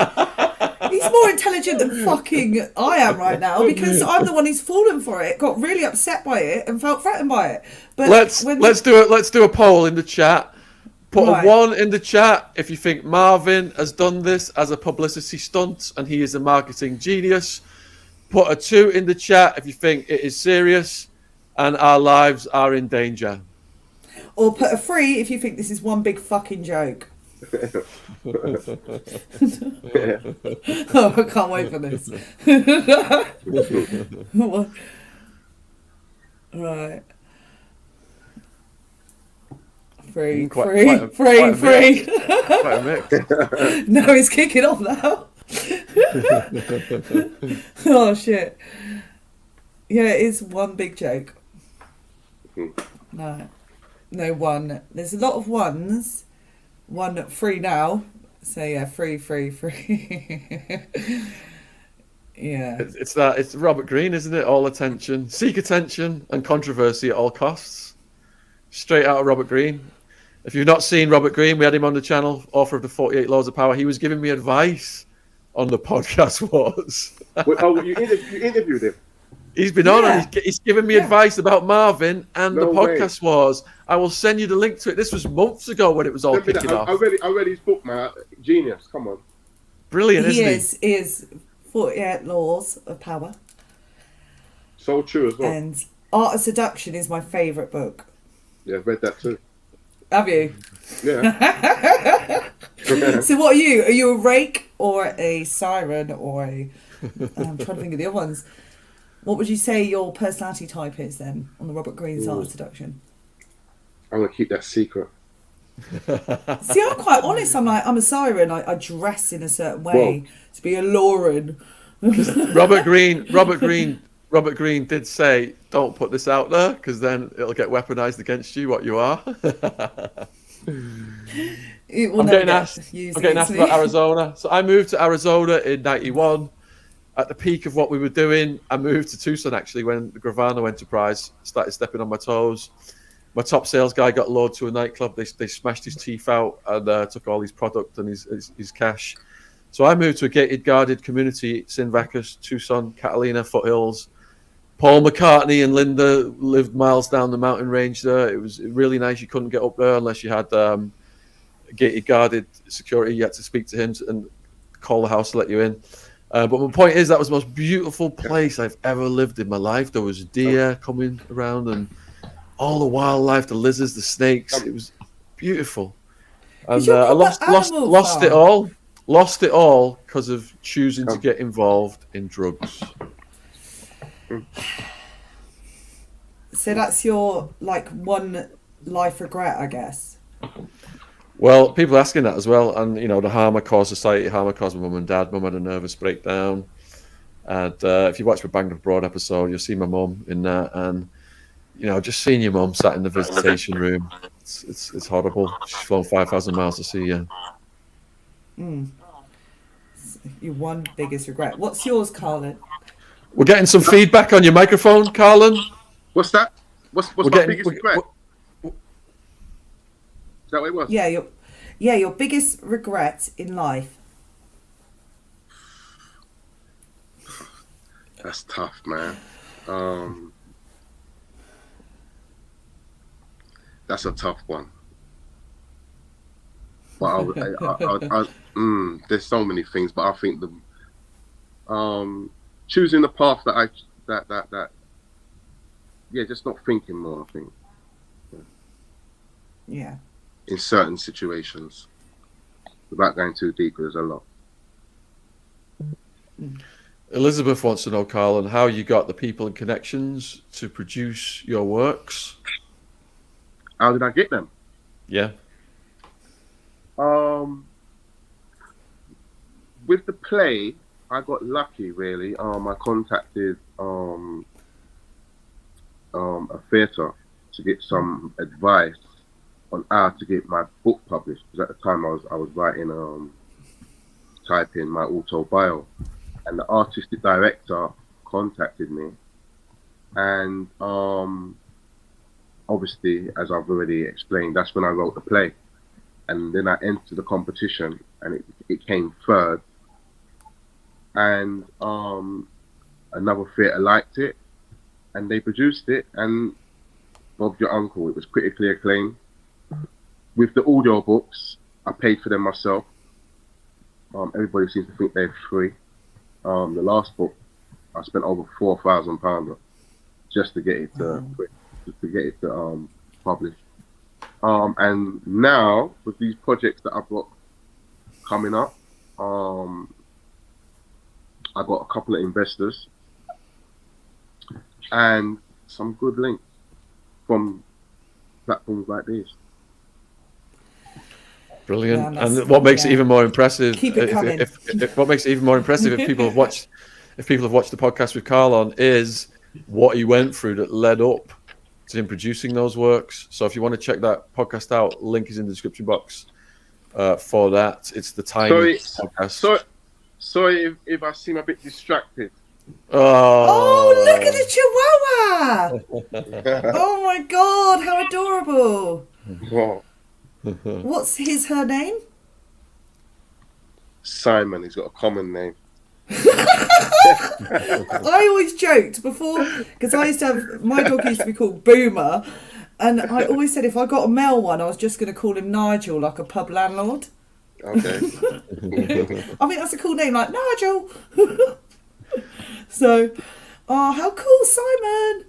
He's more intelligent than fucking I am right now, because I'm the one who's fallen for it, got really upset by it, and felt threatened by it. But let's do a poll in the chat. Put a 1 in the chat if you think Marvin has done this as a publicity stunt and he is a marketing genius. Put a 2 in the chat if you think it is serious and our lives are in danger. Or put a 3 if you think this is one big fucking joke. Oh, I can't wait for this. Right. 3. Quite a mix. No, it's kicking off now. Oh shit. Yeah, it is one big joke. No 1. There's a lot of 1s. 1 3 now. So yeah, 3. Yeah. It's Robert Greene, isn't it? All attention. Seek attention and controversy at all costs. Straight out of Robert Greene. If you've not seen Robert Greene, we had him on the channel, author of the 48 Laws of Power. He was giving me advice on the podcast wars. You interviewed him? He's been on and he's given me advice about Marvin and the podcast wars. I will send you the link to it. This was months ago when it was all kicking off. I read his book, man. Genius. Come on. Brilliant, isn't he? He is 48 Laws of Power. So true as well. And Art of Seduction is my favourite book. Yeah, I've read that too. Have you? Yeah. So what are you? Are you a rake or a siren or a... I'm trying to think of the other ones. What would you say your personality type is then on the Robert Greene's Art of Seduction? I'm going to keep that secret. See, I'm quite honest. I'm a siren. I dress in a certain way to be alluring. Robert Greene did say, don't put this out there because then it'll get weaponized against you, what you are. I'm getting asked about Arizona. So I moved to Arizona in 91. At the peak of what we were doing, I moved to Tucson actually when the Gravano enterprise started stepping on my toes. My top sales guy got lured to a nightclub. They smashed his teeth out and took all his product and his cash. So I moved to a gated, guarded community, Sin Vacas, Tucson, Catalina, foothills. Paul McCartney and Linda lived miles down the mountain range there. It was really nice. You couldn't get up there unless you had gated, guarded security. You had to speak to him and call the house to let you in. But my point is that was the most beautiful place I've ever lived in my life. There was deer coming around and all the wildlife, the lizards, the snakes. It was beautiful. And I lost it all. Lost it all because of choosing to get involved in drugs. So that's your like one life regret, I guess. Well, people are asking that as well, and you know, the harm I caused society, harm I caused my mum and dad. Mum had a nervous breakdown, and if you watch the Banged Abroad episode, you'll see my mum in that, and you know, just seeing your mum sat in the visitation room, it's horrible. She's flown 5,000 miles to see you. Your one biggest regret. What's yours, Carlon? We're getting some feedback on your microphone, Carlon. What's that? What's my biggest regret? Is that what it was? Yeah, your biggest regret in life. That's tough, man. That's a tough one. But there's so many things, but I think the choosing the path that just not thinking more, I think. Yeah. In certain situations, without going too deep, there's a lot. Elizabeth wants to know, Carlon, how you got the people and connections to produce your works. How did I get them? Yeah. With the play, I got lucky, really. I contacted a theatre to get some advice on how to get my book published. Because at the time I was writing, typing my auto-bio, and the artistic director contacted me, and obviously, as I've already explained, that's when I wrote the play, and then I entered the competition, and it came third, and another theatre liked it, and they produced it, and Bob's Your Uncle, it was critically acclaimed. With the audio books, I paid for them myself. Everybody seems to think they're free. The last book, I spent over £4,000 just to get it published. And now with these projects that I've got coming up, I've got a couple of investors and some good links from platforms like these. Brilliant. Yeah, and what makes it even more impressive, keep it coming. What makes it even more impressive if people have watched the podcast with Carlon is what he went through that led up to him producing those works. So if you want to check that podcast out, link is in the description box for that. It's the Tiny podcast. Sorry if I seem a bit distracted. Oh, look at the Chihuahua! Oh my God, how adorable! Wow. What's her name? Simon. He's got a common name. I always joked before, because I used to have, my dog used to be called Boomer, and I always said if I got a male one, I was just going to call him Nigel, like a pub landlord. Okay. I think that's a cool name, like Nigel. So, how cool, Simon!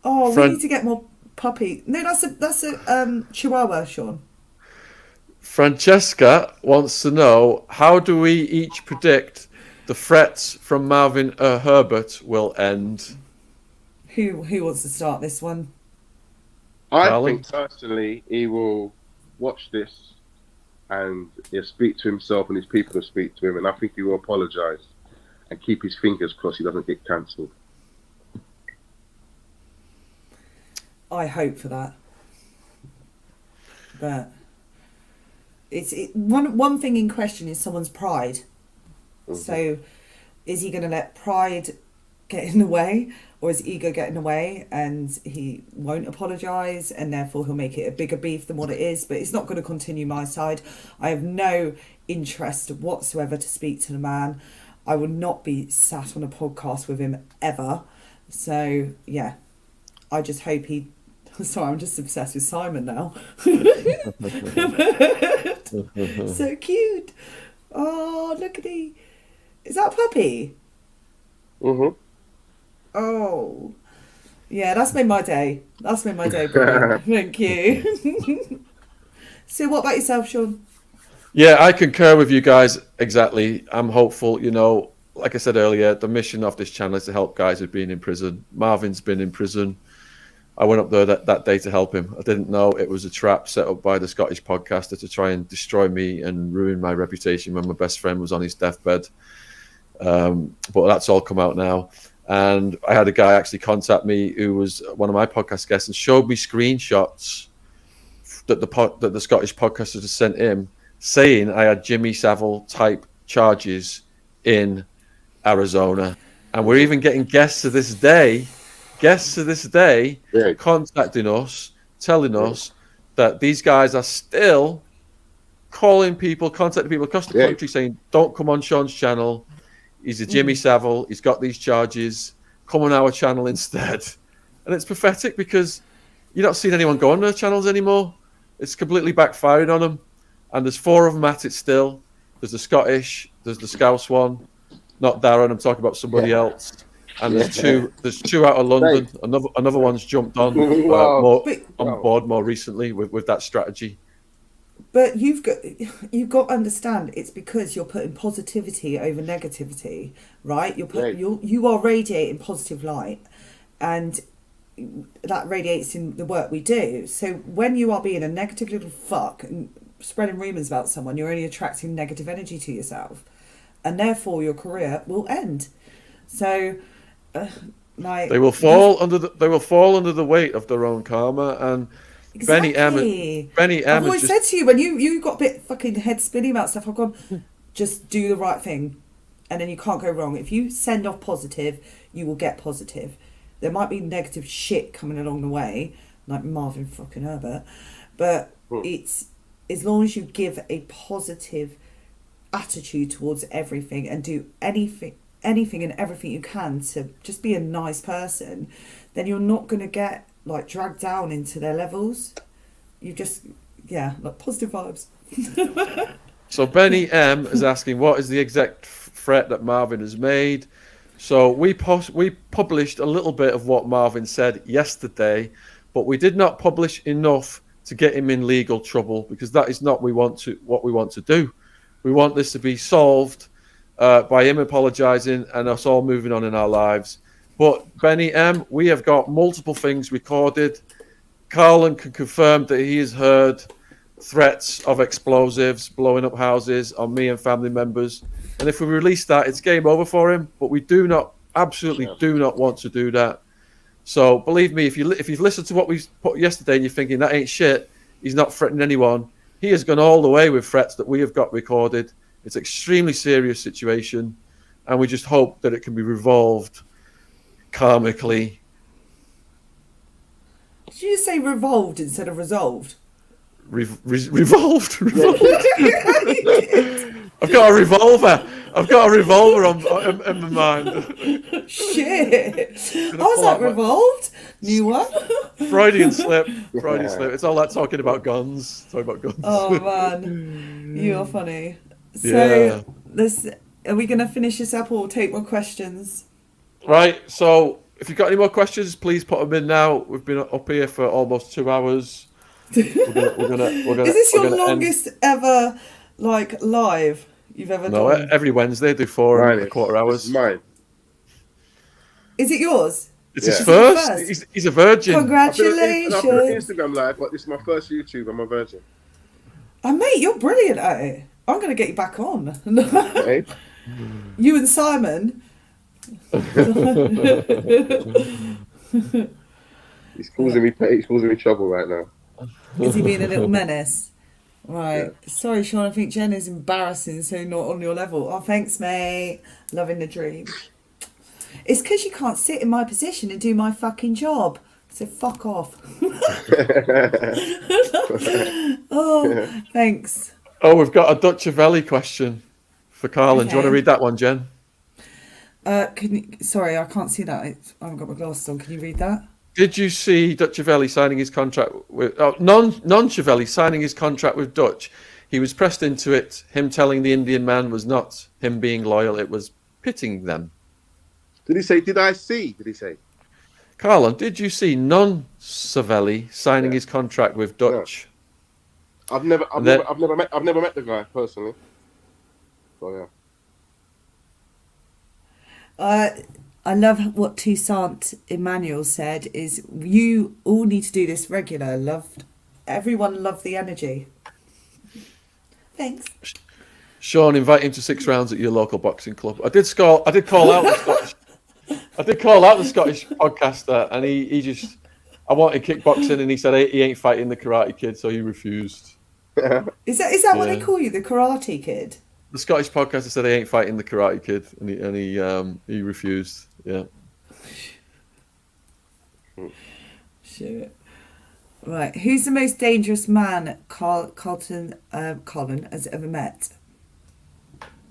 Oh, we need to get more puppy. No, that's a Chihuahua, Shaun. Francesca wants to know, how do we each predict the threats from Marvin Herbert will end? Who wants to start this one? I think personally he will watch this and he'll speak to himself and his people will speak to him, and I think he will apologise and keep his fingers crossed he doesn't get cancelled. I hope for that. But one thing in question is someone's pride. Mm-hmm. So is he going to let pride get in the way, or is ego get in the way and he won't apologise and therefore he'll make it a bigger beef than what it is? But it's not going to continue my side. I have no interest whatsoever to speak to the man. I will not be sat on a podcast with him ever. So yeah, I just hope he... Sorry, I'm just obsessed with Simon now. So cute. Oh, look at he. Is that a puppy? Mm-hmm. Oh. Yeah, that's made my day. That's made my day, bro. Thank you. So what about yourself, Shaun? Yeah, I concur with you guys exactly. I'm hopeful, you know, like I said earlier, the mission of this channel is to help guys who've been in prison. Marvin's been in prison. I went up there that day to help him. I didn't know it was a trap set up by the Scottish podcaster to try and destroy me and ruin my reputation when my best friend was on his deathbed. But that's all come out now. And I had a guy actually contact me who was one of my podcast guests and showed me screenshots that the Scottish podcaster had sent him, saying I had Jimmy Savile type charges in Arizona. And we're even getting guests to this day contacting us, telling us that these guys are still contacting people across the country saying, don't come on Shaun's channel. He's a Jimmy Savile. He's got these charges. Come on our channel instead. And it's pathetic because you're not seeing anyone go on their channels anymore. It's completely backfired on them. And there's 4 of them at it still. There's the Scottish, there's the Scouse one, not Darren, I'm talking about somebody else. And there's two out of London. Another one's jumped on board more recently with that strategy. But you've got to understand, it's because you're putting positivity over negativity, right? You are radiating positive light, and that radiates in the work we do. So when you are being a negative little fuck and spreading rumours about someone, you're only attracting negative energy to yourself, and therefore your career will end. So, they will fall under the weight of their own karma. And exactly. Benny M. I've always said to you, when you got a bit fucking head spinning about stuff, I've gone, just do the right thing, and then you can't go wrong. If you send off positive, you will get positive. There might be negative shit coming along the way, like Marvin fucking Herbert, but it's as long as you give a positive attitude towards everything and do anything and everything you can to just be a nice person, then you're not going to get like dragged down into their levels. You just, like positive vibes. So Benny M is asking, what is the exact threat that Marvin has made? So we published a little bit of what Marvin said yesterday, but we did not publish enough to get him in legal trouble, because that is not what we want to do. We want this to be solved by him apologising and us all moving on in our lives. But Benny M, we have got multiple things recorded. Carlon can confirm that he has heard threats of explosives blowing up houses on me and family members. And if we release that, it's game over for him. But we absolutely do not want to do that. So believe me, if you've listened to what we put yesterday and you're thinking that ain't shit, he's not threatening anyone. He has gone all the way with threats that we have got recorded. It's an extremely serious situation, and we just hope that it can be resolved karmically. Did you say revolved instead of resolved? Revolved. I've got a revolver. In my mind. Shit. I was like, revolved? New one? Freudian slip. It's all that talking about guns. Oh, man. You're funny. So, are we going to finish this up or take more questions? Right. So, if you've got any more questions, please put them in now. We've been up here for almost 2 hours. Is this your longest ever live you've ever done? No, every Wednesday I do 4.25 hours. It's mine. Is it yours? It's his first. He's a virgin. Congratulations. I've been on Instagram live, but this is my first YouTube. I'm a virgin. Oh, mate, you're brilliant at it. I'm going to get you back on. Hey. You and Simon. He's causing me trouble right now. Is he being a little menace? Right. Yeah. Sorry, Shaun, I think Jen is embarrassing, so not on your level. Oh, thanks, mate. Loving the dream. It's because you can't sit in my position and do my fucking job. So fuck off. Oh, thanks. Oh, we've got a Dutch Valley question for Carlon. Okay. Do you want to read that one, Jen? Sorry, I can't see that. I haven't got my glasses on. Can you read that? Did you see Dutch Chiavelli signing his contract with non-Chiavelli signing his contract with Dutch? He was pressed into it. Him telling the Indian man was not him being loyal; it was pitting them. Did he say? Did I see? Did he say? Carlon, did you see non-Chiavelli signing his contract with Dutch? No. I've never met the guy personally. So yeah. I love what Toussaint Emmanuel said is you all need to do this regular. Everyone loved the energy. Thanks. Shaun, invite him to 6 rounds at your local boxing club. I did call out the Scottish. I did call out the Scottish podcaster, and he just. I wanted kickboxing, and he said he ain't fighting the Karate Kid, so he refused. Is that what they call you, the Karate Kid? The Scottish podcaster said he ain't fighting the Karate Kid, and he refused. Yeah. Shit. Right. Who's the most dangerous man Carlon has ever met?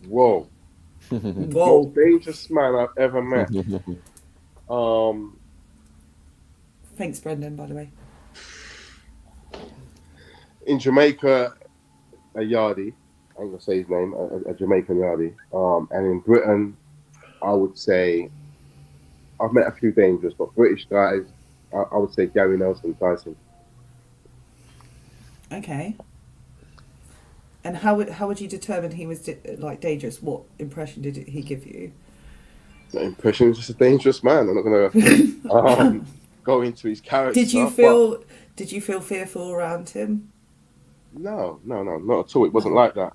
Whoa. Whoa. Most dangerous man I've ever met. Thanks, Brendan, by the way. In Jamaica, a yardie. I ain't gonna say his name. A Jamaican yardie. And in Britain, I would say I've met a few dangerous, but British guys, I would say Gary Nelson, Tyson. Okay. And how would you determine he was dangerous? What impression did he give you? The impression is just a dangerous man. I'm not gonna go into his character. Did you feel fearful around him? No, not at all. It wasn't like that.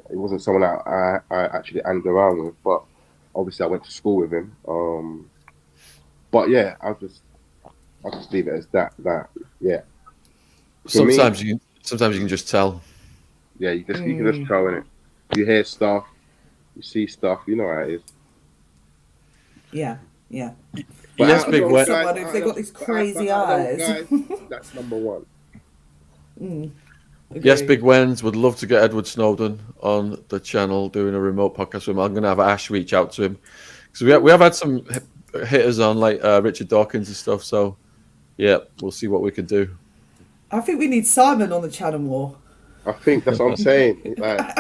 It wasn't someone that I actually hanged around with, but obviously I went to school with him. But yeah, I'll just leave it as that. Yeah. Sometimes you can just tell. Yeah, you can just tell, innit? You hear stuff, you see stuff, you know how it is. Yeah. But yes, big wet. If they got these crazy eyes. Guys, that's number one. Yes, Big Wens would love to get Attwood Snowden on the channel doing a remote podcast with him. I'm going to have Ash reach out to him because we have had some hitters on like Richard Dawkins and stuff. So yeah, we'll see what we can do. I think we need Simon on the channel more. I think that's what I'm saying. I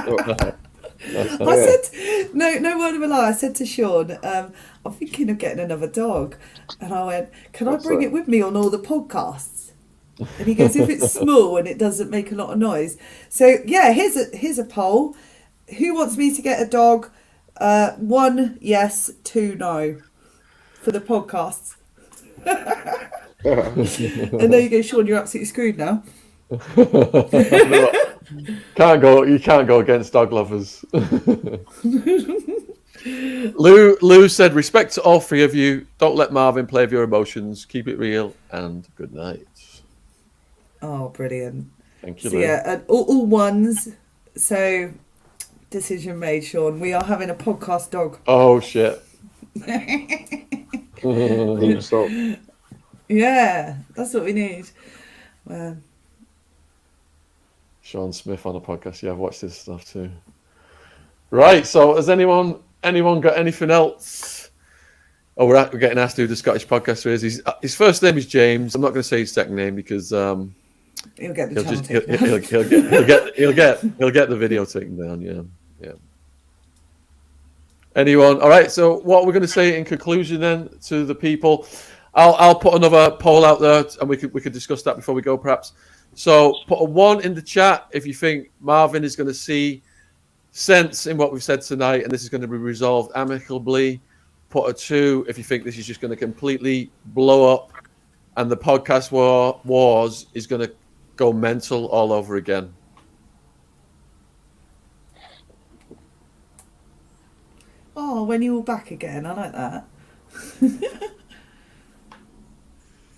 said, no word of a lie. I said to Shaun, I'm thinking of getting another dog, and I went, "Can I bring it with me on all the podcasts?" And he goes, "If it's small and it doesn't make a lot of noise." So yeah, here's a poll: who wants me to get a dog? 1 yes, 2 no, for the podcasts. And there you go, Shaun. You're absolutely screwed now. You can't go against dog lovers. Lou said, respect to all 3 of you. Don't let Marvin play with your emotions. Keep it real and good night. Oh, brilliant. Thank you, So Lou. yeah, and all ones. So decision made, Shaun. We are having a podcast dog. Oh shit. So, Yeah, that's what we need. Shaun Smith on a podcast. Yeah, I've watched this stuff too. Right. So, has anyone got anything else? Oh, we're getting asked who the Scottish podcaster is. His first name is James. I'm not going to say his second name because he'll get the channel taken down. he'll get the video taken down. Yeah. Anyone? All right. So, what we're going to say in conclusion then to the people, I'll put another poll out there, and we could discuss that before we go, perhaps. So, put a 1 in the chat if you think Marvin is going to see sense in what we've said tonight, and this is going to be resolved amicably. Put a 2 if you think this is just going to completely blow up, and the podcast wars is going to go mental all over again. Oh, when you're all back again, I like that.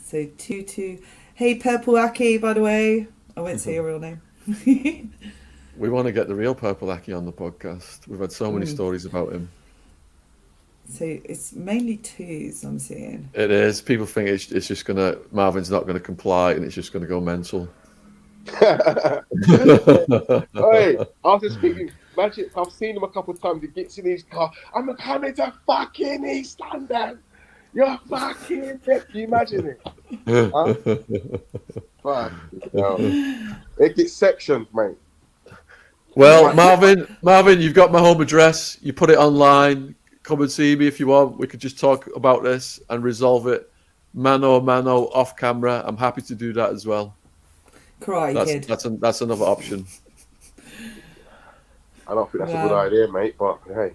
So 2. Hey, Purple Aki, by the way. I won't say your real name. We want to get the real Purple Aki on the podcast. We've had so many stories about him. So it's mainly 2s I'm seeing. It is. People think it's just Marvin's not gonna comply, and it's just gonna go mental. Hey, I was just thinking, imagine, I've seen him a couple of times. He gets in his car. I'm coming to fucking East London. You're fucking. Can you imagine it? Huh? Fuck. It gets sectioned, mate. Well, Marvin, you've got my home address. You put it online. Come and see me if you want. We could just talk about this and resolve it mano off camera. I'm happy to do that as well. Kid. That's another option. I don't think that's a good idea, mate, but hey.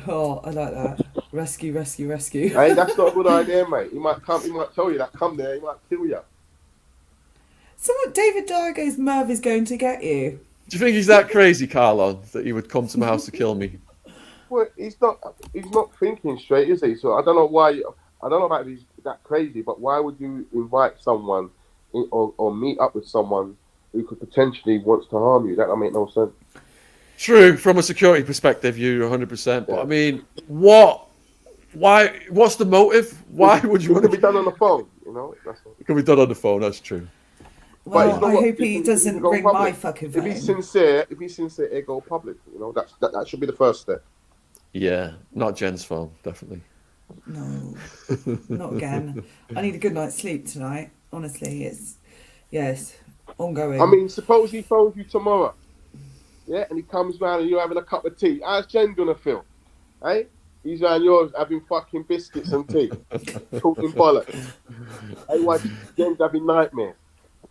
Oh, I like that. Rescue, rescue, rescue. Hey, that's not a good idea, mate. He might come. He might tell you that come there. He might kill you. So what? David Daigo's Merv is going to get you. Do you think he's that crazy, Carlon, that he would come to my house to kill me? Well, he's not. He's not thinking straight, is he? So I don't know why. I don't know about he's that crazy, but why would you invite someone or meet up with someone who could potentially wants to harm you? That don't make no sense. True, from a security perspective, you're 100%. But I mean, why? What's the motive? Why would you It want could to be done on the phone, you know? It can be done on the phone. That's true. Well, But I hope he it doesn't can go ring my public. fucking If phone. he's sincere, it go public. You know, that should be the first step. Yeah, not Jen's phone, definitely. No, not again. I need a good night's sleep tonight. Honestly, it's ongoing. I mean, suppose he phones you tomorrow, yeah, and he comes round and you're having a cup of tea. How's Jen gonna feel? Hey, he's round yours having fucking biscuits and tea, talking bollocks. Hey, why Jen's having nightmares?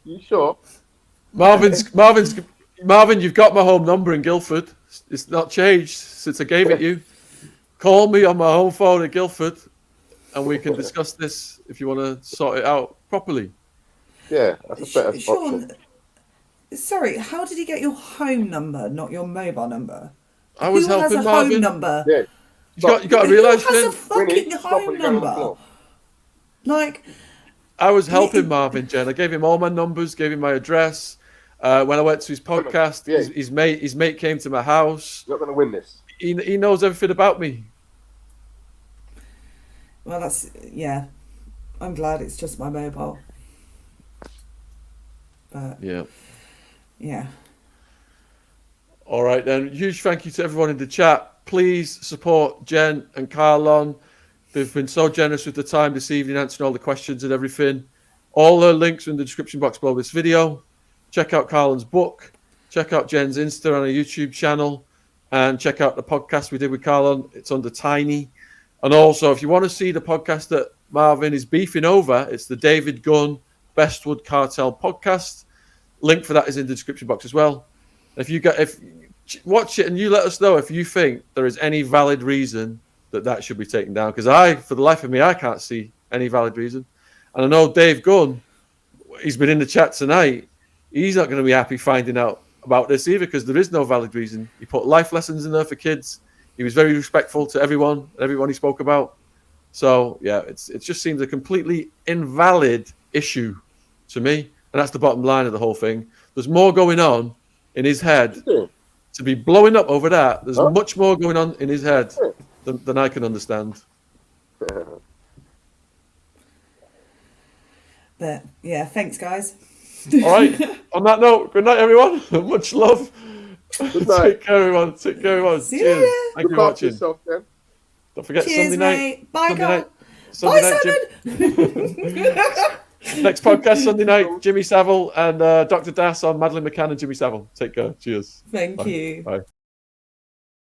You sure? Marvin, you've got my home number in Guildford. It's not changed since I gave it you. Call me on my home phone in Guildford, and we can discuss this if you want to sort it out properly. Yeah, that's a better Shaun, option. sorry, how did he get your home number, not your mobile number? I was Who has helping a Marvin. home number? Yeah. You got to realise, Who has Jen, a fucking Stop home when you go on the number? floor. Like, I was helping Marvin, Jen. I gave him all my numbers, gave him my address. When I went to his podcast, Yeah. his mate came to my house. You're not gonna win this. He knows everything about me. well, yeah. I'm glad it's just my mobile. But yeah. All right, then. Huge thank you to everyone in the chat. Please support Jen and Carlon. They've been so generous with the time this evening, answering all the questions and everything. All the links are in the description box below this video. Check out Carlon's book. Check out Jen's Insta on her YouTube channel. And check out the podcast we did with Carlon. It's under Tiny. And also, if you want to see the podcast that Marvin is beefing over, it's the David Gunn Bestwood Cartel podcast. Link for that is in the description box as well. If watch it and you let us know if you think there is any valid reason that should be taken down. Because for the life of me, I can't see any valid reason. And I know Dave Gunn, he's been in the chat tonight. He's not going to be happy finding out about this either because there is no valid reason. He put life lessons in there for kids. He was very respectful to everyone he spoke about. So, yeah, it just seems a completely invalid issue to me. And that's the bottom line of the whole thing. There's more going on in his head to be blowing up over that. There's much more going on in his head than I can understand. But yeah, thanks guys. All right. On that note, good night, everyone. Much love. Good night. Take care, everyone. See Cheers. ya. Thank you Look for after watching. yourself, then. Don't forget Cheers, Sunday night. mate. Bye, Sunday Carl. night. Next podcast Sunday night. Jimmy Savile and Dr. Das on Madeline McCann and Jimmy Savile. Take care. Cheers. Thank you. Bye.